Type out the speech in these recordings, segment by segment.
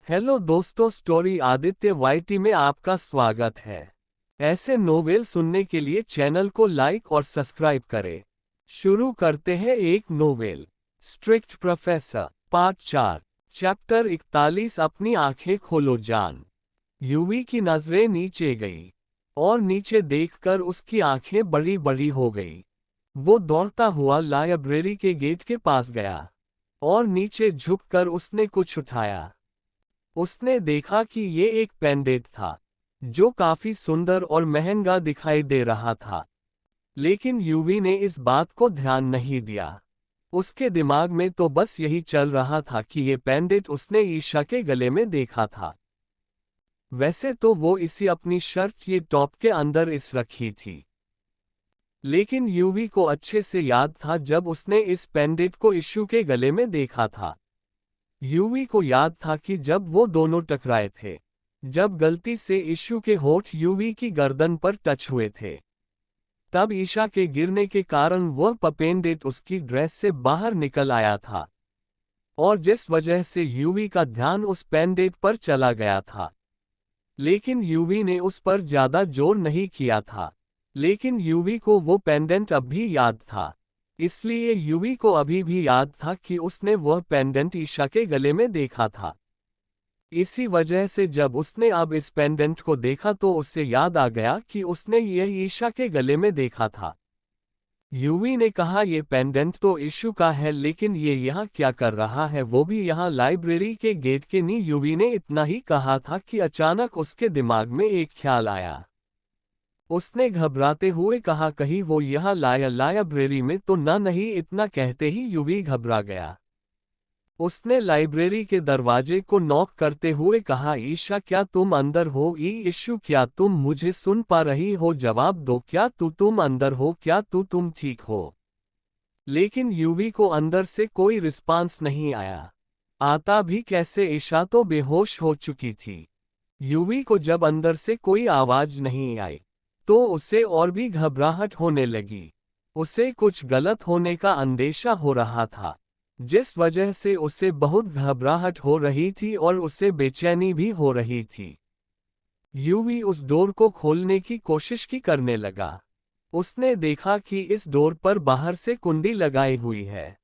Hello दोस्तों, story Aditya YT में आपका स्वागत है। ऐसे नोवेल सुनने के लिए चैनल को लाइक और सब्सक्राइब करें। शुरू करते हैं एक novel, strict professor, part 4, chapter 41। अपनी आंखें खोलो जान। यूवी की नजरें नीचे गई और नीचे देखकर उसकी आंखें बड़ी बड़ी हो गई। वो दौड़ता हुआ लाइब्रेरी के गेट के पास गया और नीचे झुककर उसने कुछ उठाया। उसने देखा कि ये एक पेंडेंट था जो काफी सुंदर और महंगा दिखाई दे रहा था, लेकिन यूवी ने इस बात को ध्यान नहीं दिया। उसके दिमाग में तो बस यही चल रहा था कि ये पेंडेंट उसने ईशा के गले में देखा था। वैसे तो वो इसी अपनी शर्ट ये टॉप के अंदर इस रखी थी, लेकिन यूवी को अच्छे से याद था जब उसने इस पेंडेंट को इशू के गले में देखा था। यूवी को याद था कि जब वो दोनों टकराए थे, जब गलती से इशू के होठ यूवी की गर्दन पर टच हुए थे, तब ईशा के गिरने के कारण वह पेंडेंट उसकी ड्रेस से बाहर निकल आया था, और जिस वजह से यूवी का ध्यान उस पेंडेंट पर चला गया था। लेकिन यूवी ने उस पर ज्यादा जोर नहीं किया था, लेकिन यूवी को वो पेंडेंट अब भी याद था। इसलिए यूवी को अभी भी याद था कि उसने वह पेंडेंट ईशा के गले में देखा था। इसी वजह से जब उसने अब इस पेंडेंट को देखा तो उससे याद आ गया कि उसने यह ईशा के गले में देखा था। यूवी ने कहा, यह पेंडेंट तो इशू का है, लेकिन ये यहाँ क्या कर रहा है, वो भी यहाँ लाइब्रेरी के गेट के नी। यूवी ने इतना ही कहा था कि अचानक उसके दिमाग में एक ख्याल आया। उसने घबराते हुए कहा, कहीं वो यहाँ लाइब्रेरी में तो नहीं। इतना कहते ही यूवी घबरा गया। उसने लाइब्रेरी के दरवाजे को नॉक करते हुए कहा, ईशा क्या तुम अंदर हो? इशू क्या तुम मुझे सुन पा रही हो? जवाब दो, क्या तुम अंदर हो? क्या तुम ठीक हो? लेकिन यूवी को अंदर से कोई रिस्पांस नहीं आया। आता भी कैसे, ईशा तो बेहोश हो चुकी थी। यूवी को जब अंदर से कोई आवाज नहीं आई तो उसे और भी घबराहट होने लगी। उसे कुछ गलत होने का अंदेशा हो रहा था, जिस वजह से उसे बहुत घबराहट हो रही थी और उसे बेचैनी भी हो रही थी। यूवी उस डोर को खोलने की कोशिश करने लगा। उसने देखा कि इस डोर पर बाहर से कुंडी लगाई हुई है।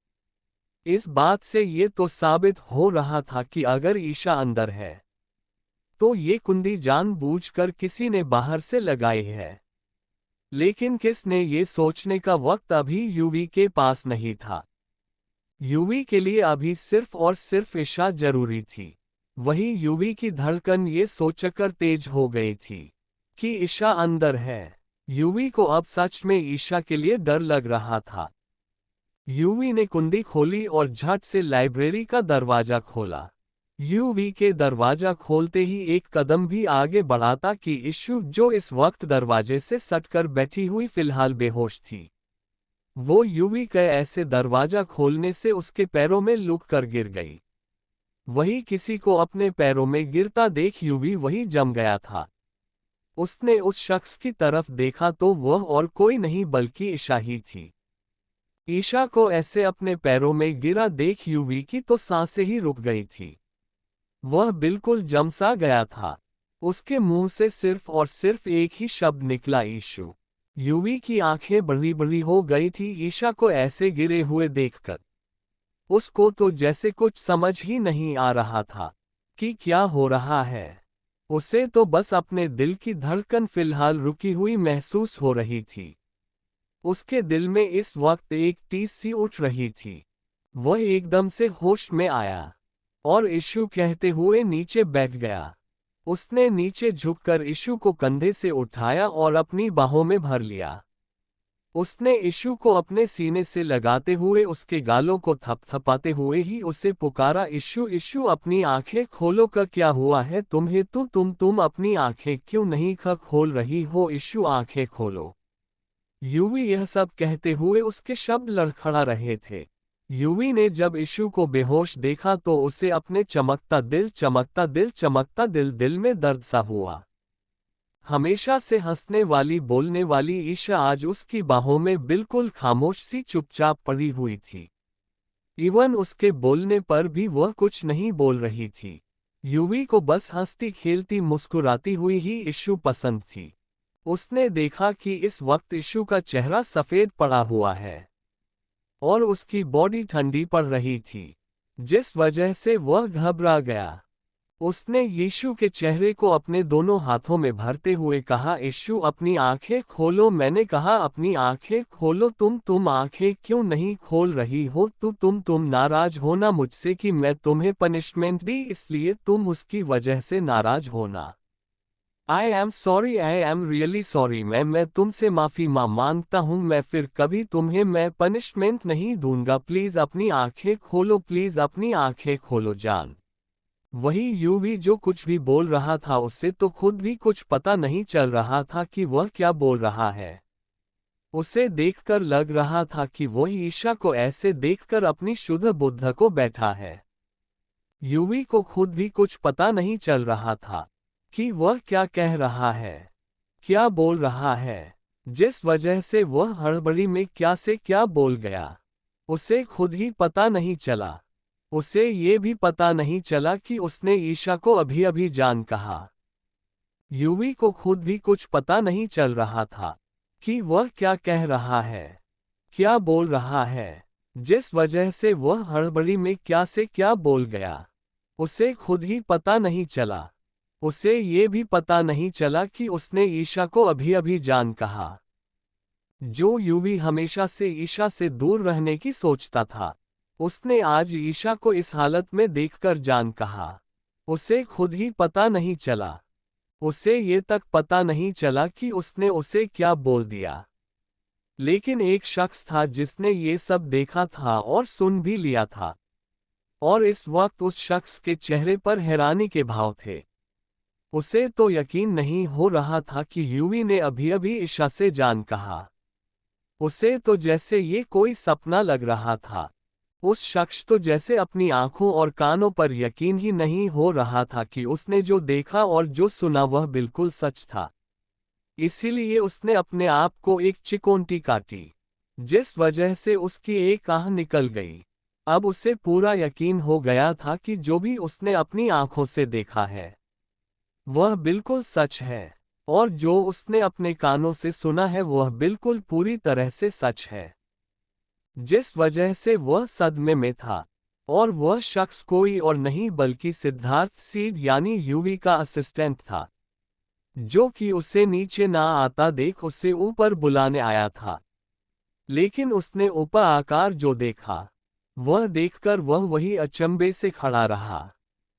इस बात से ये तो साबित हो रहा था कि अगर ईशा अंदर है तो ये कुंडी जानबूझकर किसी ने बाहर से लगाई है। लेकिन किसने, ये सोचने का वक्त अभी यूवी के पास नहीं था। यूवी के लिए अभी सिर्फ और सिर्फ ईशा जरूरी थी। वही यूवी की धड़कन ये सोचकर तेज हो गई थी कि ईशा अंदर है। यूवी को अब सच में ईशा के लिए डर लग रहा था। यूवी ने कुंडी खोली और झट से लाइब्रेरी का दरवाजा खोला। यूवी के दरवाजा खोलते ही एक कदम भी आगे बढ़ाता कि इशू, जो इस वक्त दरवाजे से सटकर बैठी हुई फिलहाल बेहोश थी, वो यूवी के ऐसे दरवाजा खोलने से उसके पैरों में लुक कर गिर गई। वही किसी को अपने पैरों में गिरता देख यूवी वही जम गया था। उसने उस शख्स की तरफ देखा तो वह और कोई नहीं बल्कि ईशा ही थी। ईशा को ऐसे अपने पैरों में गिरा देख यूवी की तो सांसें ही रुक गई थी। वह बिल्कुल जमसा गया था। उसके मुंह से सिर्फ और सिर्फ एक ही शब्द निकला, ईशू। यूवी की आंखें बड़ी बड़ी हो गई थी ईशा को ऐसे गिरे हुए देखकर। उसको तो जैसे कुछ समझ ही नहीं आ रहा था कि क्या हो रहा है। उसे तो बस अपने दिल की धड़कन फिलहाल रुकी हुई महसूस हो रही थी। उसके दिल में इस वक्त एक टीस सी उठ रही थी। वह एकदम से होश में आया और इशू कहते हुए नीचे बैठ गया। उसने नीचे झुककर इशू को कंधे से उठाया और अपनी बाहों में भर लिया। उसने इशू को अपने सीने से लगाते हुए उसके गालों को थपथपाते हुए ही उसे पुकारा, इशू इशू अपनी आंखें खोलो। का क्या हुआ है तुम्हें? तुम अपनी आंखें क्यों नहीं खोल रही हो? इशू आंखें खोलो। यूवी यह सब कहते हुए उसके शब्द लड़खड़ा रहे थे। यूवी ने जब इशू को बेहोश देखा तो उसे अपने चमकता दिल में दर्द सा हुआ। हमेशा से हंसने वाली बोलने वाली ईशा आज उसकी बाहों में बिल्कुल खामोश सी चुपचाप पड़ी हुई थी। इवन उसके बोलने पर भी वह कुछ नहीं बोल रही थी। युवी को बस हंसती खेलती मुस्कुराती हुई ही इशू पसंद थी। उसने देखा कि इस वक्त इशू का चेहरा सफेद पड़ा हुआ है और उसकी बॉडी ठंडी पड़ रही थी, जिस वजह से वह घबरा गया। उसने यीशु के चेहरे को अपने दोनों हाथों में भरते हुए कहा, यीशु अपनी आंखें खोलो। मैंने कहा अपनी आंखें खोलो। तुम आंखें क्यों नहीं खोल रही हो? तुम नाराज हो ना मुझसे कि मैं तुम्हें पनिशमेंट दी, इसलिए तुम उसकी वजह से नाराज हो ना। I am sorry, I am really sorry. मैं तुमसे माफी मांगता हूँ। मैं फिर कभी तुम्हें मैं पनिशमेंट नहीं दूंगा। प्लीज अपनी आंखें खोलो, प्लीज अपनी आंखें खोलो जान। वही यूवी जो कुछ भी बोल रहा था उससे तो खुद भी कुछ पता नहीं चल रहा था कि वह क्या बोल रहा है। उसे देखकर लग रहा था कि वह ईशा को ऐसे देखकर अपनी शुद्ध बुद्ध को बैठा है। यूवी को खुद भी कुछ पता नहीं चल रहा था कि वह क्या कह रहा है, क्या बोल रहा है, जिस वजह से वह हड़बड़ी में क्या से क्या बोल गया, उसे खुद ही पता नहीं चला। उसे ये भी पता नहीं चला कि उसने ईशा को अभी अभी जान कहा। यूवी को खुद भी कुछ पता नहीं चल रहा था कि वह क्या कह रहा है, क्या बोल रहा है, जिस वजह से वह हड़बड़ी में क्या से क्या बोल गया, उसे खुद ही पता नहीं चला। उसे ये भी पता नहीं चला कि उसने ईशा को अभी अभी जान कहा। जो यूवी हमेशा से ईशा से दूर रहने की सोचता था, उसने आज ईशा को इस हालत में देखकर जान कहा। उसे खुद ही पता नहीं चला। उसे ये तक पता नहीं चला कि उसने उसे क्या बोल दिया। लेकिन एक शख्स था जिसने ये सब देखा था और सुन भी लिया था, और इस वक्त उस शख्स के चेहरे पर हैरानी के भाव थे। उसे तो यकीन नहीं हो रहा था कि यूवी ने अभी अभी ईशा से जान कहा। उसे तो जैसे ये कोई सपना लग रहा था। उस शख्स तो जैसे अपनी आंखों और कानों पर यकीन ही नहीं हो रहा था कि उसने जो देखा और जो सुना वह बिल्कुल सच था। इसीलिए उसने अपने आप को एक चिकोंटी काटी, जिस वजह से उसकी एक आह निकल गई। अब उसे पूरा यकीन हो गया था कि जो भी उसने अपनी आंखों से देखा है वह बिल्कुल सच है, और जो उसने अपने कानों से सुना है वह बिल्कुल पूरी तरह से सच है। जिस वजह से वह सदमे में था, और वह शख्स कोई और नहीं बल्कि सिद्धार्थ सीड यानी यूवी का असिस्टेंट था, जो कि उसे नीचे ना आता देख उसे ऊपर बुलाने आया था। लेकिन उसने ऊपर आकार जो देखा वह देखकर वह वही अचंभे से खड़ा रहा।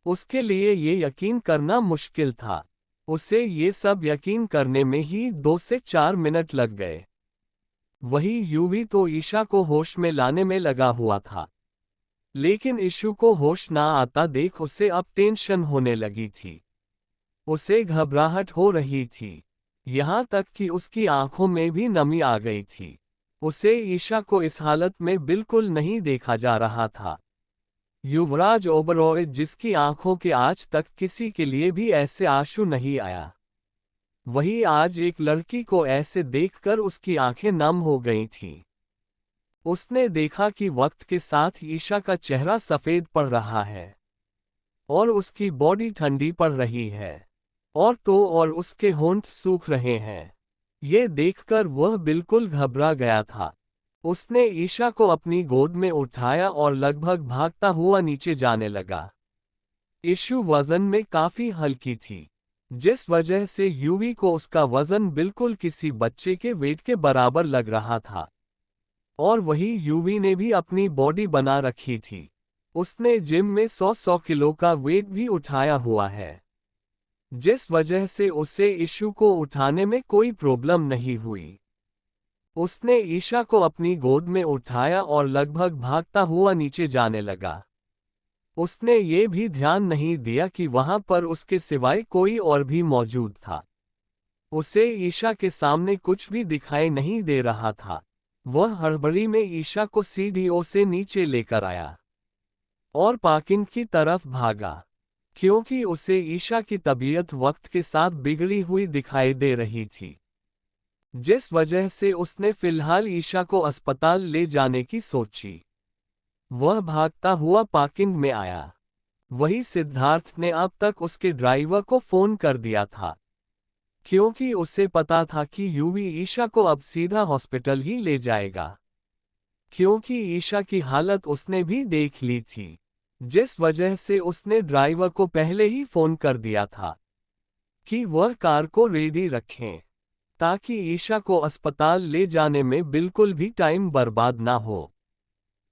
उसके लिए ये यकीन करना मुश्किल था। उसे ये सब यकीन करने में ही 2 से 4 मिनट लग गए। वही यूवी तो ईशा को होश में लाने में लगा हुआ था। लेकिन इशू को होश ना आता देख उसे अब टेंशन होने लगी थी। उसे घबराहट हो रही थी, यहाँ तक कि उसकी आंखों में भी नमी आ गई थी। उसे ईशा को इस हालत में बिल्कुल नहीं देखा जा रहा था। युवराज ओबरॉय जिसकी आंखों के आज तक किसी के लिए भी ऐसे आंसू नहीं आया, वही आज एक लड़की को ऐसे देखकर उसकी आंखें नम हो गई थीं। उसने देखा कि वक्त के साथ ईशा का चेहरा सफेद पड़ रहा है और उसकी बॉडी ठंडी पड़ रही है, और उसके होंठ सूख रहे हैं। ये देखकर वह बिल्कुल घबरा गया था। उसने ईशा को अपनी गोद में उठाया और लगभग भागता हुआ नीचे जाने लगा। इशू वजन में काफी हल्की थी, जिस वजह से यूवी को उसका वजन बिल्कुल किसी बच्चे के वेट के बराबर लग रहा था। और वही यूवी ने भी अपनी बॉडी बना रखी थी। उसने जिम में 100 किलो का वेट भी उठाया हुआ है, जिस वजह से उसे इशू को उठाने में कोई प्रॉब्लम नहीं हुई। उसने ईशा को अपनी गोद में उठाया और लगभग भागता हुआ नीचे जाने लगा। उसने ये भी ध्यान नहीं दिया कि वहां पर उसके सिवाय कोई और भी मौजूद था। उसे ईशा के सामने कुछ भी दिखाई नहीं दे रहा था। वह हड़बड़ी में ईशा को सीढ़ियों से नीचे लेकर आया और पार्किंग की तरफ भागा, क्योंकि उसे ईशा की तबीयत वक्त के साथ बिगड़ी हुई दिखाई दे रही थी, जिस वजह से उसने फिलहाल ईशा को अस्पताल ले जाने की सोची। वह भागता हुआ पार्किंग में आया। वही सिद्धार्थ ने अब तक उसके ड्राइवर को फोन कर दिया था, क्योंकि उसे पता था कि यूवी ईशा को अब सीधा हॉस्पिटल ही ले जाएगा, क्योंकि ईशा की हालत उसने भी देख ली थी, जिस वजह से उसने ड्राइवर को पहले ही फोन कर दिया था कि वह कार को रेडी रखें, ताकि ईशा को अस्पताल ले जाने में बिल्कुल भी टाइम बर्बाद ना हो,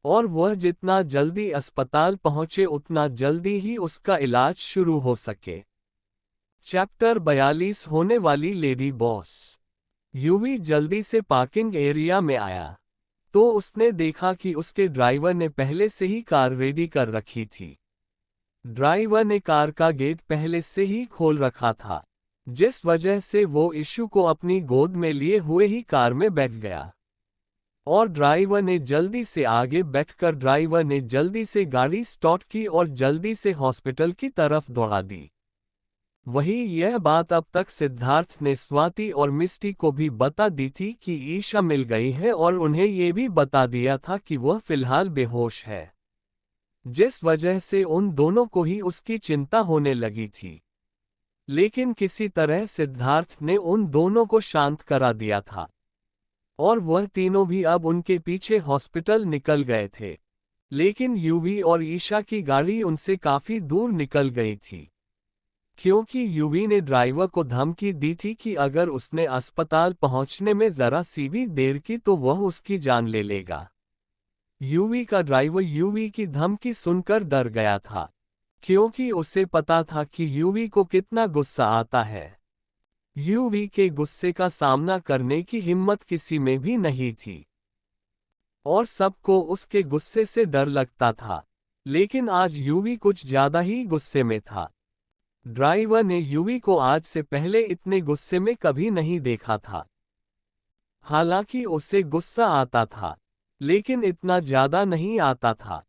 और वह जितना जल्दी अस्पताल पहुंचे उतना जल्दी ही उसका इलाज शुरू हो सके। चैप्टर 42 होने वाली लेडी बॉस। यूवी जल्दी से पार्किंग एरिया में आया तो उसने देखा कि उसके ड्राइवर ने पहले से ही कार रेडी कर रखी थी। ड्राइवर ने कार का गेट पहले से ही खोल रखा था, जिस वजह से वो इशू को अपनी गोद में लिए हुए ही कार में बैठ गया, और ड्राइवर ने जल्दी से आगे बैठकर ड्राइवर ने जल्दी से गाड़ी स्टार्ट की और जल्दी से हॉस्पिटल की तरफ दौड़ा दी। वही यह बात अब तक सिद्धार्थ ने स्वाति और मिस्टी को भी बता दी थी कि ईशा मिल गई है, और उन्हें ये भी बता दिया था कि वह फिलहाल बेहोश है, जिस वजह से उन दोनों को ही उसकी चिंता होने लगी थी। लेकिन किसी तरह सिद्धार्थ ने उन दोनों को शांत करा दिया था, और वह तीनों भी अब उनके पीछे हॉस्पिटल निकल गए थे। लेकिन यूवी और ईशा की गाड़ी उनसे काफी दूर निकल गई थी, क्योंकि यूवी ने ड्राइवर को धमकी दी थी कि अगर उसने अस्पताल पहुंचने में जरा सी भी देर की तो वह उसकी जान ले लेगा। यूवी का ड्राइवर यूवी की धमकी सुनकर डर गया था, क्योंकि उसे पता था कि यूवी को कितना गुस्सा आता है। यूवी के गुस्से का सामना करने की हिम्मत किसी में भी नहीं थी, और सबको उसके गुस्से से डर लगता था। लेकिन आज यूवी कुछ ज्यादा ही गुस्से में था। ड्राइवर ने यूवी को आज से पहले इतने गुस्से में कभी नहीं देखा था। हालांकि उसे गुस्सा आता था, लेकिन इतना ज्यादा नहीं आता था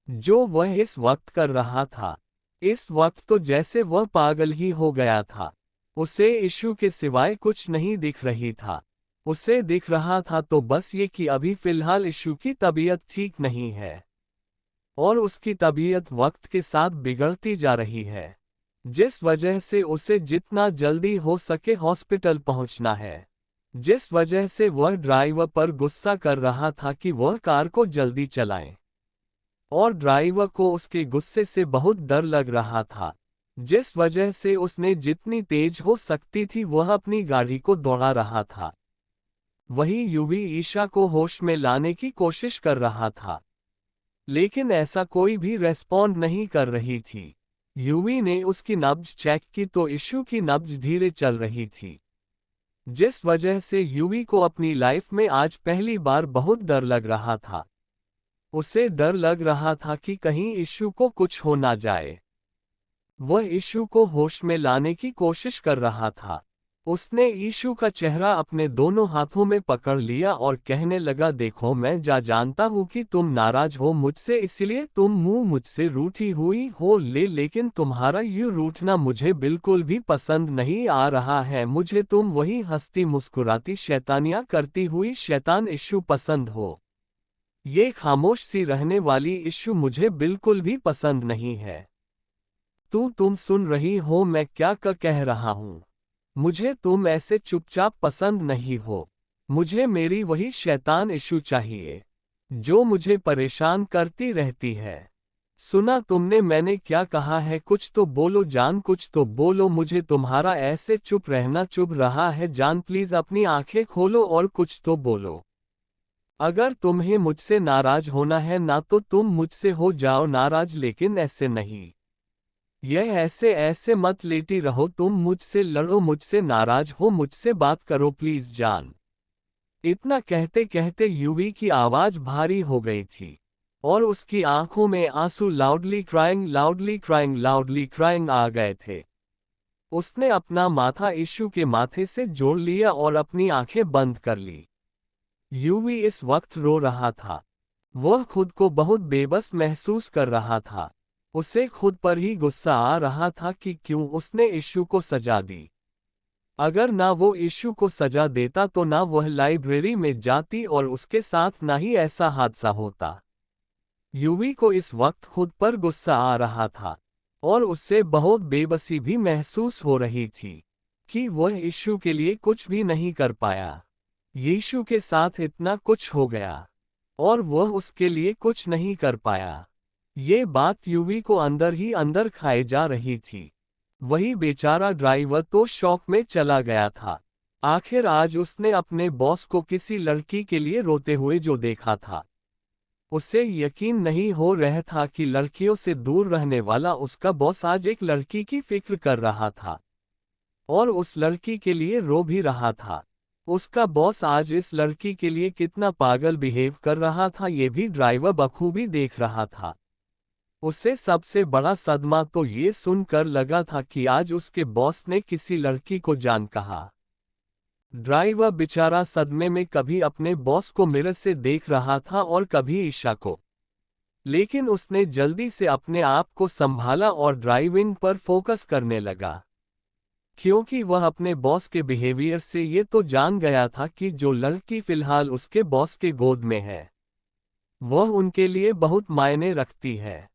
जो वह इस वक्त कर रहा था। इस वक्त तो जैसे वह पागल ही हो गया था। उसे इशू के सिवाय कुछ नहीं दिख रही था। उसे दिख रहा था तो बस ये कि अभी फिलहाल इशू की तबीयत ठीक नहीं है, और उसकी तबीयत वक्त के साथ बिगड़ती जा रही है, जिस वजह से उसे जितना जल्दी हो सके हॉस्पिटल पहुंचना है। जिस वजह से वह ड्राइवर पर गुस्सा कर रहा था कि वह कार को जल्दी चलाए, और ड्राइवर को उसके गुस्से से बहुत डर लग रहा था, जिस वजह से उसने जितनी तेज हो सकती थी वह अपनी गाड़ी को दौड़ा रहा था। वही यूवी ईशा को होश में लाने की कोशिश कर रहा था, लेकिन ऐसा कोई भी रेस्पॉन्ड नहीं कर रही थी। यूवी ने उसकी नब्ज चेक की तो इशू की नब्ज धीरे चल रही थी, जिस वजह से यूवी को अपनी लाइफ में आज पहली बार बहुत डर लग रहा था। उसे डर लग रहा था कि कहीं इशू को कुछ हो ना जाए। वह इशू को होश में लाने की कोशिश कर रहा था। उसने इशू का चेहरा अपने दोनों हाथों में पकड़ लिया और कहने लगा, देखो मैं जानता हूँ कि तुम नाराज हो मुझसे, इसलिए तुम मुंह मुझसे रूठी हुई हो, लेकिन तुम्हारा यूं रूठना मुझे बिल्कुल भी पसंद नहीं आ रहा है। मुझे तुम वही हंसती मुस्कुराती शैतानियां करती हुई शैतान इशू पसंद हो। ये खामोश सी रहने वाली इशू मुझे बिल्कुल भी पसंद नहीं है। तुम सुन रही हो मैं क्या कह रहा हूँ? मुझे तुम ऐसे चुपचाप पसंद नहीं हो। मुझे मेरी वही शैतान इशू चाहिए, जो मुझे परेशान करती रहती है। सुना तुमने मैंने क्या कहा है? कुछ तो बोलो जान, कुछ तो बोलो। मुझे तुम्हारा ऐसे चुप रहना चुभ रहा है जान, प्लीज अपनी आंखें खोलो और कुछ तो बोलो। अगर तुम्हें मुझसे नाराज होना है ना तो तुम मुझसे हो जाओ नाराज, लेकिन ऐसे नहीं। यह ऐसे मत लेटी रहो, तुम मुझसे लड़ो, मुझसे नाराज हो, मुझसे बात करो प्लीज जान। इतना कहते कहते यूवी की आवाज भारी हो गई थी, और उसकी आंखों में आंसू लाउडली क्राइंग आ गए थे। उसने अपना माथा इशू के माथे से जोड़ लिया और अपनी आंखें बंद कर ली। यूवी इस वक्त रो रहा था। वह खुद को बहुत बेबस महसूस कर रहा था। उसे खुद पर ही गुस्सा आ रहा था कि क्यों उसने इशू को सजा दी। अगर ना वो इशू को सजा देता तो ना वह लाइब्रेरी में जाती और उसके साथ ना ही ऐसा हादसा होता। यूवी को इस वक्त खुद पर गुस्सा आ रहा था। और उससे बहुत बेबसी भी महसूस हो रही थी कि वह यीशु के लिए कुछ भी नहीं कर पाया। यीशु के साथ इतना कुछ हो गया और वह उसके लिए कुछ नहीं कर पाया। ये बात यूवी को अंदर ही अंदर खाए जा रही थी। वही बेचारा ड्राइवर तो शॉक में चला गया था। आखिर आज उसने अपने बॉस को किसी लड़की के लिए रोते हुए जो देखा था, उसे यकीन नहीं हो रहा था कि लड़कियों से दूर रहने वाला उसका बॉस आज एक लड़की की फिक्र कर रहा था और उस लड़की के लिए रो भी रहा था। उसका बॉस आज इस लड़की के लिए कितना पागल बिहेव कर रहा था ये भी ड्राइवर बखूबी देख रहा था। उसे सबसे बड़ा सदमा तो ये सुनकर लगा था कि आज उसके बॉस ने किसी लड़की को जान कहा। ड्राइवर बेचारा सदमे में कभी अपने बॉस को मिरर से देख रहा था और कभी ईशा को। लेकिन उसने जल्दी से अपने आप को संभाला और ड्राइविंग पर फोकस करने लगा, क्योंकि वह अपने बॉस के बिहेवियर से ये तो जान गया था कि जो लड़की फिलहाल उसके बॉस के गोद में है, वह उनके लिए बहुत मायने रखती है।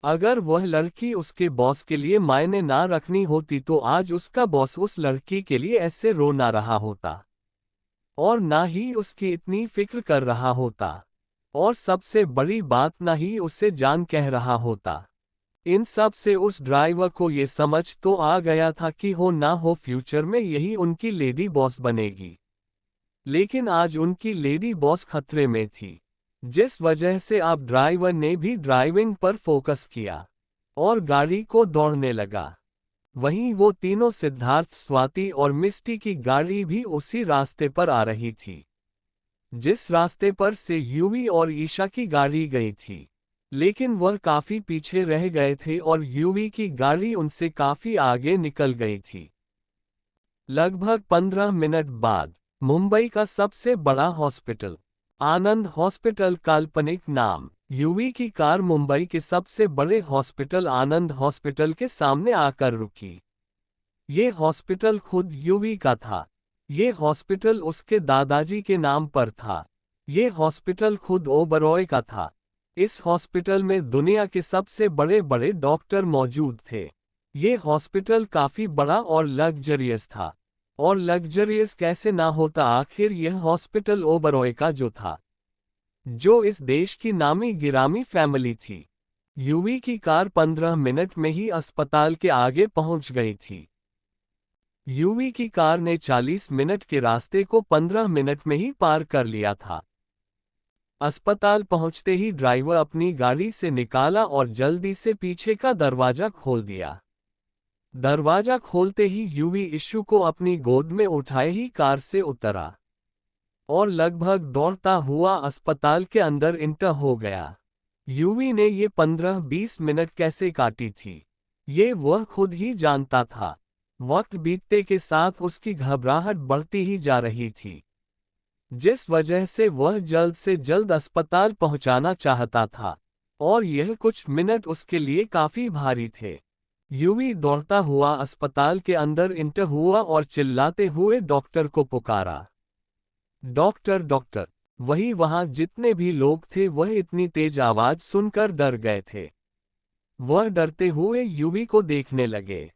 अगर वह लड़की उसके बॉस के लिए मायने ना रखनी होती तो आज उसका बॉस उस लड़की के लिए ऐसे रो ना रहा होता और ना ही उसकी इतनी फिक्र कर रहा होता और सबसे बड़ी बात ना ही उसे जान कह रहा होता। इन सब से उस ड्राइवर को ये समझ तो आ गया था कि हो ना हो फ्यूचर में यही उनकी लेडी बॉस बनेगी। लेकिन आज उनकी लेडी बॉस खतरे में थी, जिस वजह से अब ड्राइवर ने भी ड्राइविंग पर फोकस किया और गाड़ी को दौड़ने लगा। वहीं वो तीनों सिद्धार्थ, स्वाति और मिस्टी की गाड़ी भी उसी रास्ते पर आ रही थी, जिस रास्ते पर से यूवी और ईशा की गाड़ी गई थी। लेकिन वह काफी पीछे रह गए थे और यूवी की गाड़ी उनसे काफी आगे निकल गई थी। लगभग 15 मिनट बाद मुंबई का सबसे बड़ा हॉस्पिटल आनंद हॉस्पिटल, काल्पनिक नाम। यूवी की कार मुंबई के सबसे बड़े हॉस्पिटल आनंद हॉस्पिटल के सामने आकर रुकी। ये हॉस्पिटल खुद यूवी का था। ये हॉस्पिटल उसके दादाजी के नाम पर था। ये हॉस्पिटल खुद ओबरॉय का था। इस हॉस्पिटल में दुनिया के सबसे बड़े बड़े डॉक्टर मौजूद थे। ये हॉस्पिटल काफी बड़ा और लग्जरियस था। और लग्जरियस कैसे ना होता, आखिर यह हॉस्पिटल ओबरॉय का जो था, जो इस देश की नामी गिरामी फैमिली थी। यूवी की कार 15 मिनट में ही अस्पताल के आगे पहुंच गई थी। यूवी की कार ने 40 मिनट के रास्ते को 15 मिनट में ही पार कर लिया था। अस्पताल पहुंचते ही ड्राइवर अपनी गाड़ी से निकाला और जल्दी से पीछे का दरवाजा खोल दिया। दरवाजा खोलते ही यूवी यीशु को अपनी गोद में उठाए ही कार से उतरा और लगभग दौड़ता हुआ अस्पताल के अंदर इंटर हो गया। यूवी ने ये 15-20 मिनट कैसे काटी थी, ये वह खुद ही जानता था। वक्त बीतते के साथ उसकी घबराहट बढ़ती ही जा रही थी, जिस वजह से वह जल्द से जल्द अस्पताल पहुंचाना चाहता था और यह कुछ मिनट उसके लिए काफी भारी थे। यूवी दौड़ता हुआ अस्पताल के अंदर इंटर हुआ और चिल्लाते हुए डॉक्टर को पुकारा, डॉक्टर डॉक्टर। वही वहां जितने भी लोग थे वह इतनी तेज आवाज सुनकर डर गए थे। वह डरते हुए यूवी को देखने लगे।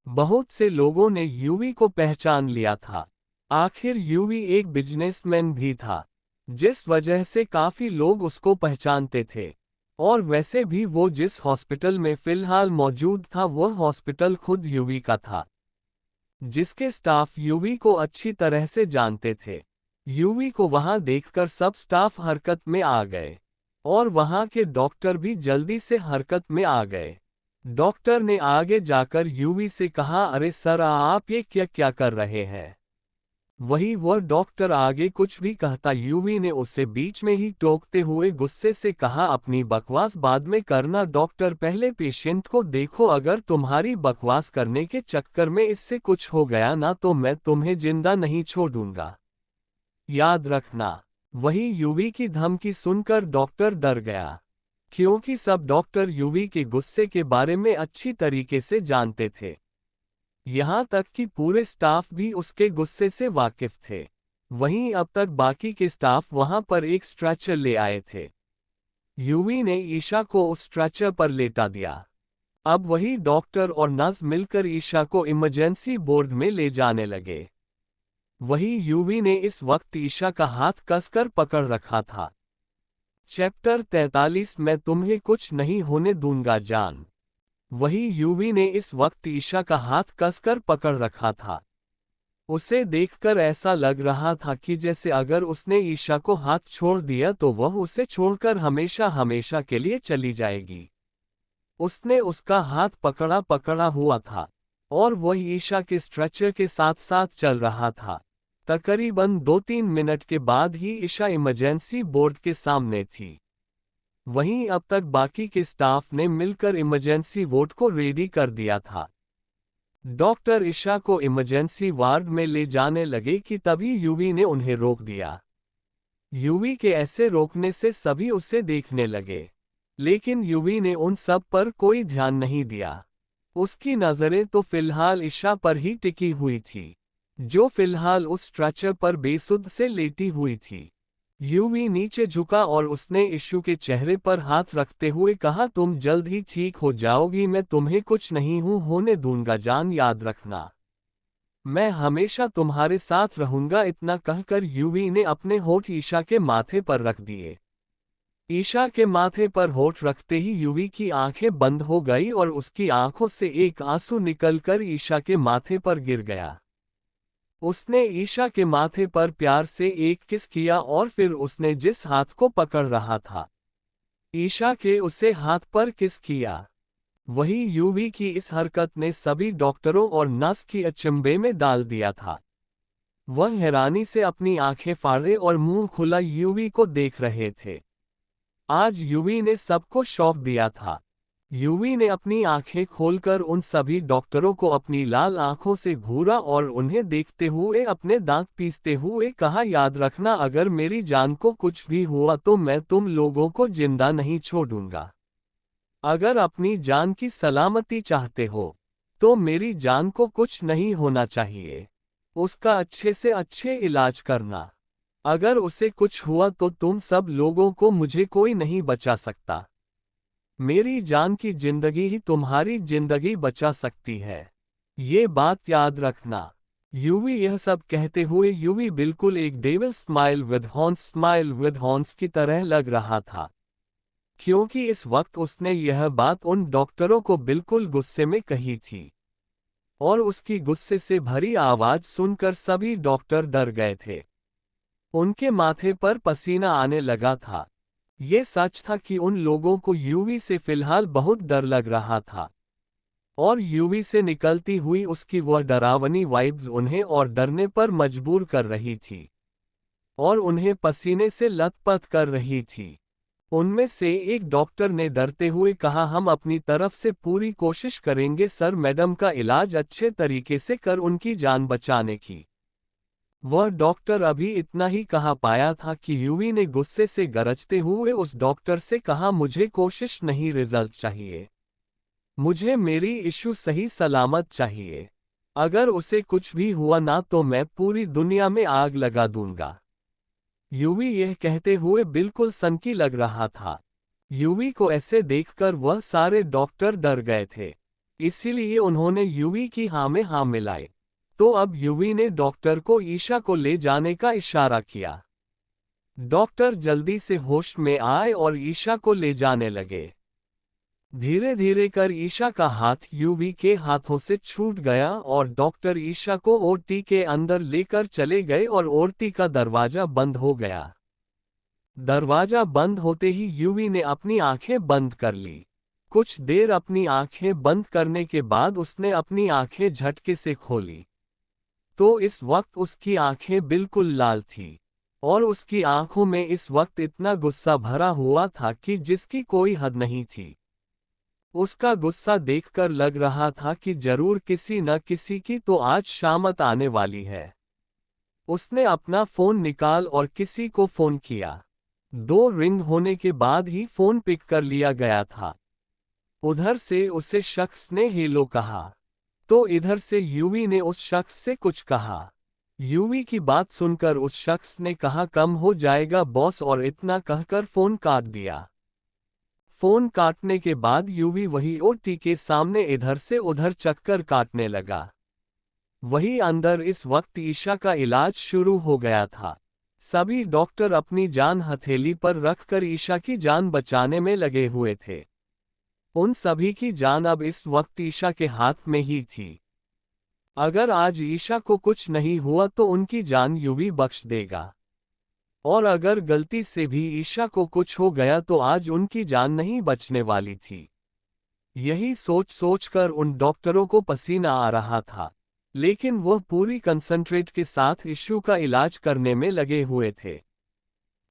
बहुत से लोगों ने यूवी को पहचान लिया था। आखिर यूवी एक बिजनेसमैन भी था, जिस वजह से काफी लोग उसको पहचानते थे। और वैसे भी वो जिस हॉस्पिटल में फिलहाल मौजूद था वह हॉस्पिटल खुद यूवी का था, जिसके स्टाफ यूवी को अच्छी तरह से जानते थे। यूवी को वहां देखकर सब स्टाफ हरकत में आ गए और वहां के डॉक्टर भी जल्दी से हरकत में आ गए। डॉक्टर ने आगे जाकर यूवी से कहा, अरे सर, आप ये क्या क्या कर रहे हैं। वही वह डॉक्टर आगे कुछ भी कहता, यूवी ने उसे बीच में ही टोकते हुए गुस्से से कहा, अपनी बकवास बाद में करना डॉक्टर, पहले पेशेंट को देखो। अगर तुम्हारी बकवास करने के चक्कर में इससे कुछ हो गया ना तो मैं तुम्हें जिंदा नहीं छोड़ूंगा, याद रखना। वही यूवी की धमकी सुनकर डॉक्टर डर गया, क्योंकि सब डॉक्टर यूवी के गुस्से के बारे में अच्छी तरीके से जानते थे। यहाँ तक कि पूरे स्टाफ भी उसके गुस्से से वाकिफ थे। वहीं अब तक बाकी के स्टाफ वहां पर एक स्ट्रेचर ले आए थे। यूवी ने ईशा को उस स्ट्रेचर पर लेटा दिया। अब वही डॉक्टर और नर्स मिलकर ईशा को इमरजेंसी वार्ड में ले जाने लगे। वही यूवी ने इस वक्त ईशा का हाथ कसकर पकड़ रखा था। चैप्टर 43 मैं तुम्हें कुछ नहीं होने दूंगा जान। वही यूवी ने इस वक्त ईशा का हाथ कसकर पकड़ रखा था। उसे देखकर ऐसा लग रहा था कि जैसे अगर उसने ईशा को हाथ छोड़ दिया तो वह उसे छोड़कर हमेशा हमेशा के लिए चली जाएगी। उसने उसका हाथ पकड़ा पकड़ा हुआ था और वह ईशा के स्ट्रेचर के साथ साथ चल रहा था। तकरीबन 2-3 मिनट के बाद ही ईशा इमरजेंसी बोर्ड के सामने थी। वहीं अब तक बाकी के स्टाफ ने मिलकर इमरजेंसी वार्ड को रेडी कर दिया था। डॉक्टर ईशा को इमरजेंसी वार्ड में ले जाने लगे कि तभी यूवी ने उन्हें रोक दिया। यूवी के ऐसे रोकने से सभी उसे देखने लगे, लेकिन यूवी ने उन सब पर कोई ध्यान नहीं दिया। उसकी नज़रें तो फिलहाल ईशा पर ही टिकी हुई थी, जो फिलहाल उस स्ट्रेचर पर बेसुध से लेटी हुई थी। यूवी नीचे झुका और उसने ईशा के चेहरे पर हाथ रखते हुए कहा, तुम जल्द ही ठीक हो जाओगी, मैं तुम्हें कुछ नहीं होने दूंगा जान, याद रखना मैं हमेशा तुम्हारे साथ रहूंगा। इतना कहकर यूवी ने अपने होठ ईशा के माथे पर रख दिए। ईशा के माथे पर होठ रखते ही यूवी की आंखें बंद हो गई और उसकी आंखों से एक आंसू निकलकर ईशा के माथे पर गिर गया। उसने ईशा के माथे पर प्यार से एक किस किया और फिर उसने जिस हाथ को पकड़ रहा था ईशा के उसे हाथ पर किस किया। वही यूवी की इस हरकत ने सभी डॉक्टरों और नर्स की अचंभे में डाल दिया था। वह हैरानी से अपनी आंखें फाड़े और मुंह खुला यूवी को देख रहे थे। आज यूवी ने सबको शॉक दिया था। यूवी ने अपनी आंखें खोलकर उन सभी डॉक्टरों को अपनी लाल आंखों से घूरा और उन्हें देखते हुए अपने दांत पीसते हुए कहा, याद रखना अगर मेरी जान को कुछ भी हुआ तो मैं तुम लोगों को जिंदा नहीं छोड़ूंगा। अगर अपनी जान की सलामती चाहते हो तो मेरी जान को कुछ नहीं होना चाहिए, उसका अच्छे से अच्छे इलाज करना। अगर उसे कुछ हुआ तो तुम सब लोगों को मुझे कोई नहीं बचा सकता। मेरी जान की जिंदगी ही तुम्हारी जिंदगी बचा सकती है, ये बात याद रखना। यूवी यह सब कहते हुए यूवी बिल्कुल एक डेविल स्माइल विद हॉर्न्स की तरह लग रहा था, क्योंकि इस वक्त उसने यह बात उन डॉक्टरों को बिल्कुल गुस्से में कही थी और उसकी गुस्से से भरी आवाज सुनकर सभी डॉक्टर डर गए थे। उनके माथे पर पसीना आने लगा था। ये सच था कि उन लोगों को यूवी से फिलहाल बहुत डर लग रहा था और यूवी से निकलती हुई उसकी वह डरावनी वाइब्स उन्हें और डरने पर मजबूर कर रही थी और उन्हें पसीने से लथपथ कर रही थी। उनमें से एक डॉक्टर ने डरते हुए कहा, हम अपनी तरफ से पूरी कोशिश करेंगे सर, मैडम का इलाज अच्छे तरीके से कर उनकी जान बचाने की। वह डॉक्टर अभी इतना ही कहा पाया था कि यूवी ने गुस्से से गरजते हुए उस डॉक्टर से कहा, मुझे कोशिश नहीं रिजल्ट चाहिए, मुझे मेरी इशू सही सलामत चाहिए। अगर उसे कुछ भी हुआ ना तो मैं पूरी दुनिया में आग लगा दूंगा। यूवी यह कहते हुए बिल्कुल सनकी लग रहा था। यूवी को ऐसे देखकर वह सारे डॉक्टर डर गए थे, इसीलिए उन्होंने यूवी की हाँ में हाँ मिलाई। तो अब यूवी ने डॉक्टर को ईशा को ले जाने का इशारा किया। डॉक्टर जल्दी से होश में आए और ईशा को ले जाने लगे। धीरे धीरे कर ईशा का हाथ यूवी के हाथों से छूट गया और डॉक्टर ईशा को ओटी के अंदर लेकर चले गए और ओटी का दरवाजा बंद हो गया। दरवाजा बंद होते ही यूवी ने अपनी आंखें बंद कर ली। कुछ देर अपनी आंखें बंद करने के बाद उसने अपनी आंखें झटके से खोली तो इस वक्त उसकी आंखें बिल्कुल लाल थी और उसकी आंखों में इस वक्त इतना गुस्सा भरा हुआ था कि जिसकी कोई हद नहीं थी। उसका गुस्सा देखकर लग रहा था कि जरूर किसी न किसी की तो आज शामत आने वाली है। उसने अपना फोन निकाल और किसी को फोन किया। 2 रिंग होने के बाद ही फोन पिक कर लिया गया था। उधर से उसे शख्स ने हेलो कहा तो इधर से यूवी ने उस शख्स से कुछ कहा। यूवी की बात सुनकर उस शख्स ने कहा, कम हो जाएगा बॉस, और इतना कहकर फोन काट दिया। फोन काटने के बाद यूवी वही ओटी के सामने इधर से उधर चक्कर काटने लगा। वही अंदर इस वक्त ईशा का इलाज शुरू हो गया था। सभी डॉक्टर अपनी जान हथेली पर रखकर ईशा की जान बचाने में लगे हुए थे। उन सभी की जान अब इस वक्त ईशा के हाथ में ही थी। अगर आज ईशा को कुछ नहीं हुआ तो उनकी जान यूवी बख्श देगा, और अगर गलती से भी ईशा को कुछ हो गया तो आज उनकी जान नहीं बचने वाली थी। यही सोच सोचकर उन डॉक्टरों को पसीना आ रहा था, लेकिन वह पूरी कंसंट्रेट के साथ ईशू का इलाज करने में लगे हुए थे।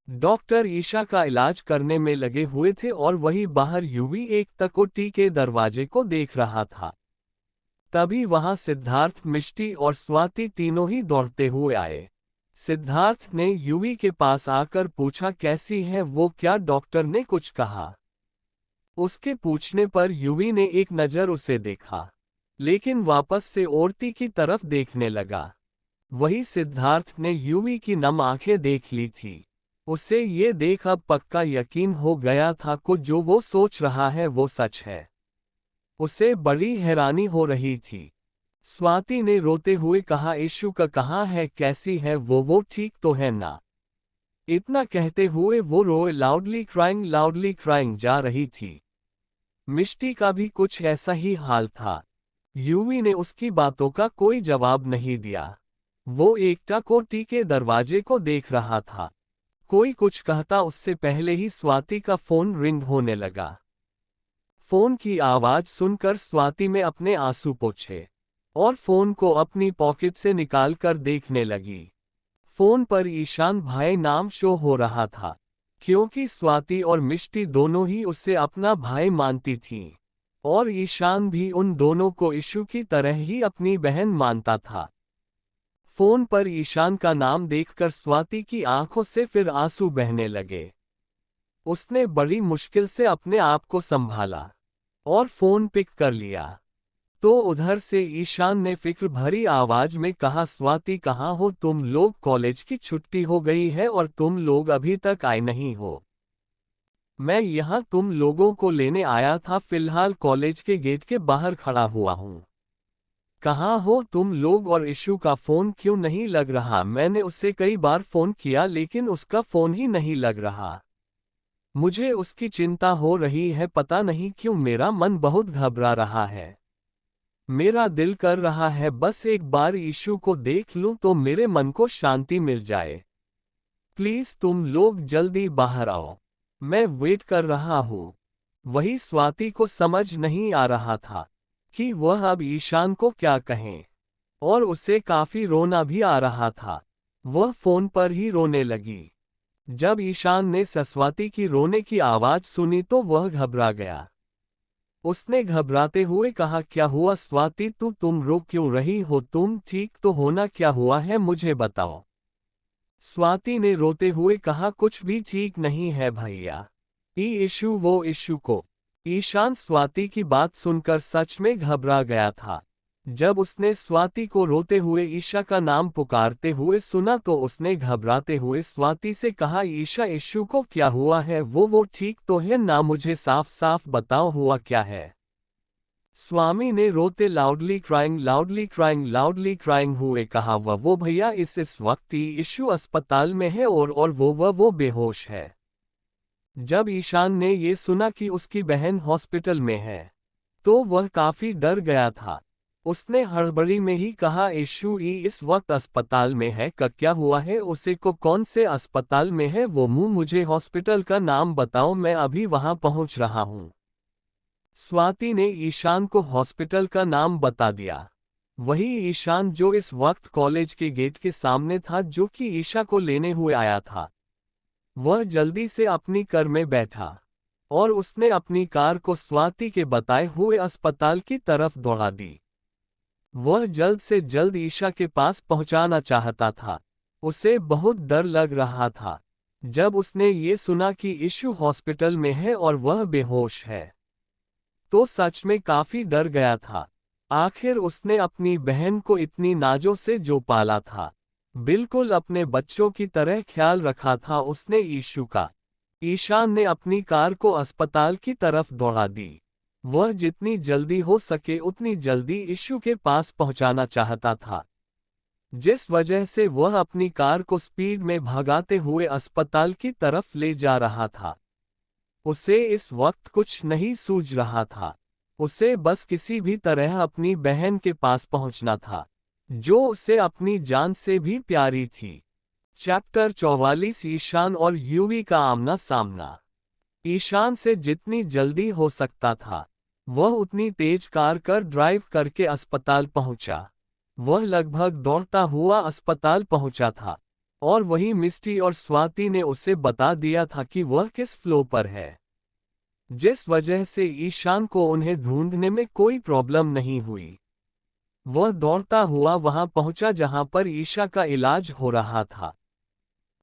डॉक्टर ईशा का इलाज करने में लगे हुए थे और वही बाहर यूवी एक तक ओटी के दरवाजे को देख रहा था। तभी वहां सिद्धार्थ, मिष्टी और स्वाति तीनों ही दौड़ते हुए आए। सिद्धार्थ ने यूवी के पास आकर पूछा, कैसी है वो, क्या डॉक्टर ने कुछ कहा? उसके पूछने पर यूवी ने एक नज़र उसे देखा, लेकिन वापस से औरती की तरफ देखने लगा। वही सिद्धार्थ ने यूवी की नम आंखें देख ली थी। उसे ये देख अब पक्का यकीन हो गया था कि जो वो सोच रहा है वो सच है। उसे बड़ी हैरानी हो रही थी। स्वाति ने रोते हुए कहा, ईशू का कहाँ है, कैसी है वो ठीक तो है ना? इतना कहते हुए वो रोए लाउडली क्राइंग जा रही थी। मिष्टी का भी कुछ ऐसा ही हाल था। यूवी ने उसकी बातों का कोई जवाब नहीं दिया। वो एकटक ओटी के दरवाजे को देख रहा था। कोई कुछ कहता उससे पहले ही स्वाति का फोन रिंग होने लगा। फोन की आवाज सुनकर स्वाति में अपने आंसू पोंछे और फोन को अपनी पॉकेट से निकालकर देखने लगी। फोन पर ईशान भाई नाम शो हो रहा था, क्योंकि स्वाति और मिष्टी दोनों ही उससे अपना भाई मानती थीं, और ईशान भी उन दोनों को ईशू की तरह ही अपनी बहन मानता था। फोन पर ईशान का नाम देखकर स्वाति की आंखों से फिर आंसू बहने लगे। उसने बड़ी मुश्किल से अपने आप को संभाला और फोन पिक कर लिया। तो उधर से ईशान ने फिक्र भरी आवाज में कहा, स्वाति कहाँ हो तुम लोग? कॉलेज की छुट्टी हो गई है और तुम लोग अभी तक आए नहीं हो। मैं यहाँ तुम लोगों को लेने आया था, फिलहाल कॉलेज के गेट के बाहर खड़ा हुआ हूँ। कहाँ हो तुम लोग? और ईशू का फोन क्यों नहीं लग रहा? मैंने उससे कई बार फोन किया लेकिन उसका फोन ही नहीं लग रहा। मुझे उसकी चिंता हो रही है, पता नहीं क्यों मेरा मन बहुत घबरा रहा है। मेरा दिल कर रहा है बस एक बार ईशू को देख लूं तो मेरे मन को शांति मिल जाए। प्लीज तुम लोग जल्दी बाहर आओ, मैं वेट कर रहा हूं। वही स्वाति को समझ नहीं आ रहा था कि वह अब ईशान को क्या कहें, और उसे काफी रोना भी आ रहा था। वह फोन पर ही रोने लगी। जब ईशान ने स्वाति की रोने की आवाज सुनी तो वह घबरा गया। उसने घबराते हुए कहा, क्या हुआ स्वाति, तुम रो क्यों रही हो? तुम ठीक तो हो ना? क्या हुआ है मुझे बताओ। स्वाति ने रोते हुए कहा, कुछ भी ठीक नहीं है भैया। वो ईशू को। ईशान स्वाति की बात सुनकर सच में घबरा गया था। जब उसने स्वाति को रोते हुए ईशा का नाम पुकारते हुए सुना तो उसने घबराते हुए स्वाति से कहा, ईशा ईशू को क्या हुआ है? वो ठीक तो है ना? मुझे साफ साफ बताओ हुआ क्या है? स्वामी ने रोते लाउडली क्राइंग हुए कहा, वो भैया इस वक्त ईशू अस्पताल में है और वो बेहोश है। जब ईशान ने ये सुना कि उसकी बहन हॉस्पिटल में है तो वह काफी डर गया था। उसने हड़बड़ी में ही कहा, ईशू इस वक्त अस्पताल में है? क्या हुआ है उसे को? कौन से अस्पताल में है वो? मुझे हॉस्पिटल का नाम बताओ, मैं अभी वहां पहुंच रहा हूं। स्वाति ने ईशान को हॉस्पिटल का नाम बता दिया। वही ईशान जो इस वक्त कॉलेज के गेट के सामने था, जो कि ईशा को लेने हुए आया था। वह जल्दी से अपनी कार में बैठा और उसने अपनी कार को स्वाति के बताए हुए अस्पताल की तरफ दौड़ा दी। वह जल्द से जल्द ईशा के पास पहुंचाना चाहता था। उसे बहुत डर लग रहा था जब उसने ये सुना कि ईशू हॉस्पिटल में है और वह बेहोश है, तो सच में काफी डर गया था। आखिर उसने अपनी बहन को इतनी नाजों से जो पाला था, बिल्कुल अपने बच्चों की तरह ख्याल रखा था उसने ईशू का। ईशान ने अपनी कार को अस्पताल की तरफ दौड़ा दी। वह जितनी जल्दी हो सके उतनी जल्दी ईशु के पास पहुंचाना चाहता था, जिस वजह से वह अपनी कार को स्पीड में भगाते हुए अस्पताल की तरफ ले जा रहा था। उसे इस वक्त कुछ नहीं सूझ रहा था। उसे बस किसी भी तरह अपनी बहन के पास पहुंचना था, जो उसे अपनी जान से भी प्यारी थी। चैप्टर 44 ईशान और यूवी का आमना सामना। ईशान से जितनी जल्दी हो सकता था, वह उतनी तेज कार कर ड्राइव करके अस्पताल पहुंचा। वह लगभग दौड़ता हुआ अस्पताल पहुंचा था, और वहीं मिस्टी और स्वाति ने उसे बता दिया था कि वह किस फ्लोर पर है, जिस वजह से ईशान को उन्हें ढूंढने में कोई प्रॉब्लम नहीं हुई। वह दौड़ता हुआ वहां पहुंचा जहां पर ईशा का इलाज हो रहा था।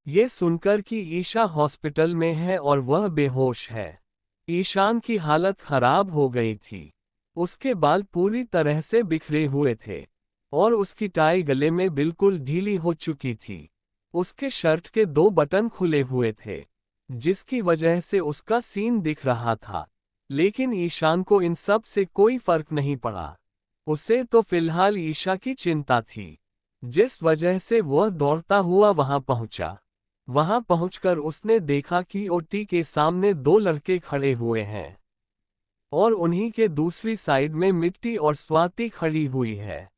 ये सुनकर कि ईशा हॉस्पिटल में है और वह बेहोश है, ईशान की हालत खराब हो गई थी। उसके बाल पूरी तरह से बिखरे हुए थे, और उसकी टाई गले में बिल्कुल ढीली हो चुकी थी। उसके शर्ट के 2 बटन खुले हुए थे, जिसकी वजह से उसका सीन दिख रहा था। लेकिन ईशान को इन सब से कोई फर्क नहीं पड़ा। उसे तो फिलहाल ईशा की चिंता थी, जिस वजह से वह दौड़ता हुआ वहां पहुंचा। वहां पहुंचकर उसने देखा कि ओटी के सामने 2 लड़के खड़े हुए हैं, और उन्हीं के दूसरी साइड में मिट्टी और स्वाति खड़ी हुई है।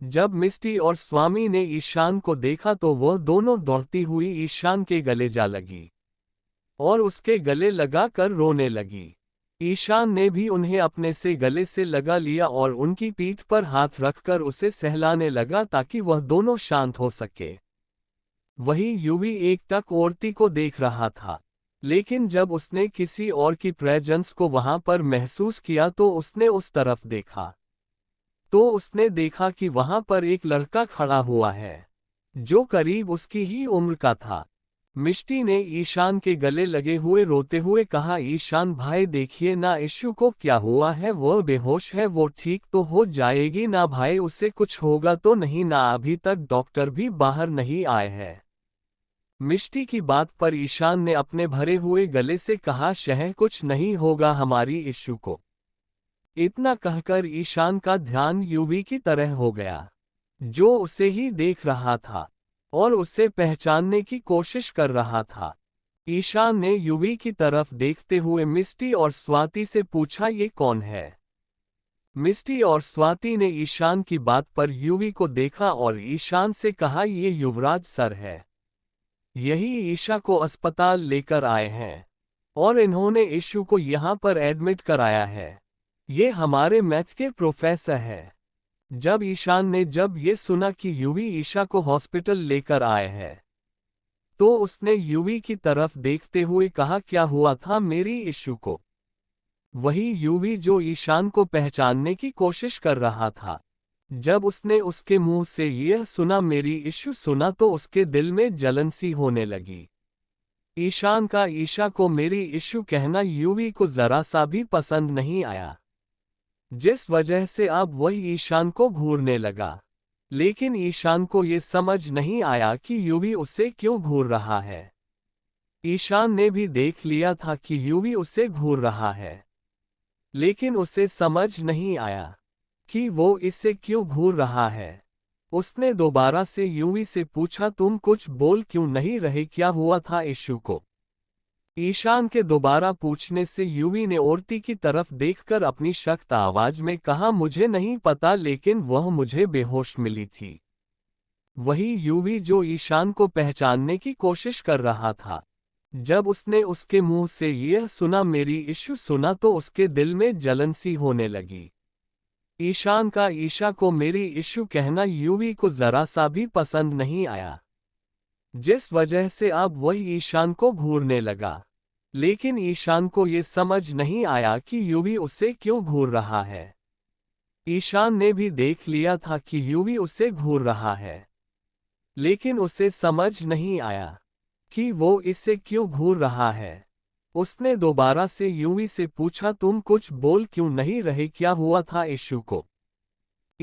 जब मिस्टी और स्वामी ने ईशान को देखा तो वह दोनों दौड़ती हुई ईशान के गले जा लगी, और उसके गले लगाकर रोने लगी। ईशान ने भी उन्हें अपने से गले से लगा लिया और उनकी पीठ पर हाथ रखकर उसे सहलाने लगा ताकि वह दोनों शांत हो सके। वही यूवी एकटक औरती को देख रहा था, लेकिन जब उसने किसी और की प्रेजेंस को वहां पर महसूस किया तो उसने उस तरफ देखा, तो उसने देखा कि वहां पर एक लड़का खड़ा हुआ है, जो करीब उसकी ही उम्र का था। मिष्टी ने ईशान के गले लगे हुए रोते हुए कहा, ईशान भाई देखिए ना ईशु को क्या हुआ है, वह बेहोश है, वो ठीक तो हो जाएगी ना भाई, उसे कुछ होगा तो नहीं ना, अभी तक डॉक्टर भी बाहर नहीं आए हैं। मिष्टी की बात पर ईशान ने अपने भरे हुए गले से कहा, शह कुछ नहीं होगा हमारी ईशु को। इतना कहकर ईशान का ध्यान यूवी की तरह हो गया, जो उसे ही देख रहा था और उसे पहचानने की कोशिश कर रहा था। ईशान ने यूवी की तरफ देखते हुए मिस्टी और स्वाति से पूछा, ये कौन है? मिस्टी और स्वाति ने ईशान की बात पर यूवी को देखा और ईशान से कहा, ये युवराज सर है। यही ईशा को अस्पताल लेकर आए हैं, और इन्होंने ईशु को यहाँ पर एडमिट कराया है। ये हमारे मैथ के प्रोफेसर हैं। जब ईशान ने ये सुना कि यूवी ईशा को हॉस्पिटल लेकर आए हैं, तो उसने यूवी की तरफ देखते हुए कहा, क्या हुआ था मेरी ईशु को? वही यूवी जो ईशान को पहचानने की कोशिश कर रहा था। जब उसने उसके मुंह से यह सुना, मेरी ईशु सुना, तो उसके दिल में जलन सी होने लगी। ईशान का ईशा को मेरी ईशु कहना यूवी को जरा सा भी पसंद नहीं आया, जिस वजह से अब वही ईशान को घूरने लगा। लेकिन ईशान को ये समझ नहीं आया कि यूवी उसे क्यों घूर रहा है। ईशान ने भी देख लिया था कि यूवी उसे घूर रहा है, लेकिन उसे समझ नहीं आया कि वो इससे क्यों घूर रहा है। उसने दोबारा से यूवी से पूछा, तुम कुछ बोल क्यों नहीं रहे, क्या हुआ था ईशु को? ईशान के दोबारा पूछने से यूवी ने औरती की तरफ देखकर अपनी सख्त आवाज में कहा, मुझे नहीं पता, लेकिन वह मुझे बेहोश मिली थी। वही यूवी जो ईशान को पहचानने की कोशिश कर रहा था। जब उसने उसके मुंह से यह सुना, मेरी ईशु सुना, तो उसके दिल में जलन सी होने लगी। ईशान का ईशा को मेरी ईशु कहना यूवी को जरा सा भी पसंद नहीं आया, जिस वजह से अब वही ईशान को घूरने लगा। लेकिन ईशान को ये समझ नहीं आया कि यूवी उसे क्यों घूर रहा है। ईशान ने भी देख लिया था कि यूवी उसे घूर रहा है, लेकिन उसे समझ नहीं आया कि वो इससे क्यों घूर रहा है। उसने दोबारा से यूवी से पूछा, तुम कुछ बोल क्यों नहीं रहे, क्या हुआ था ईशु को?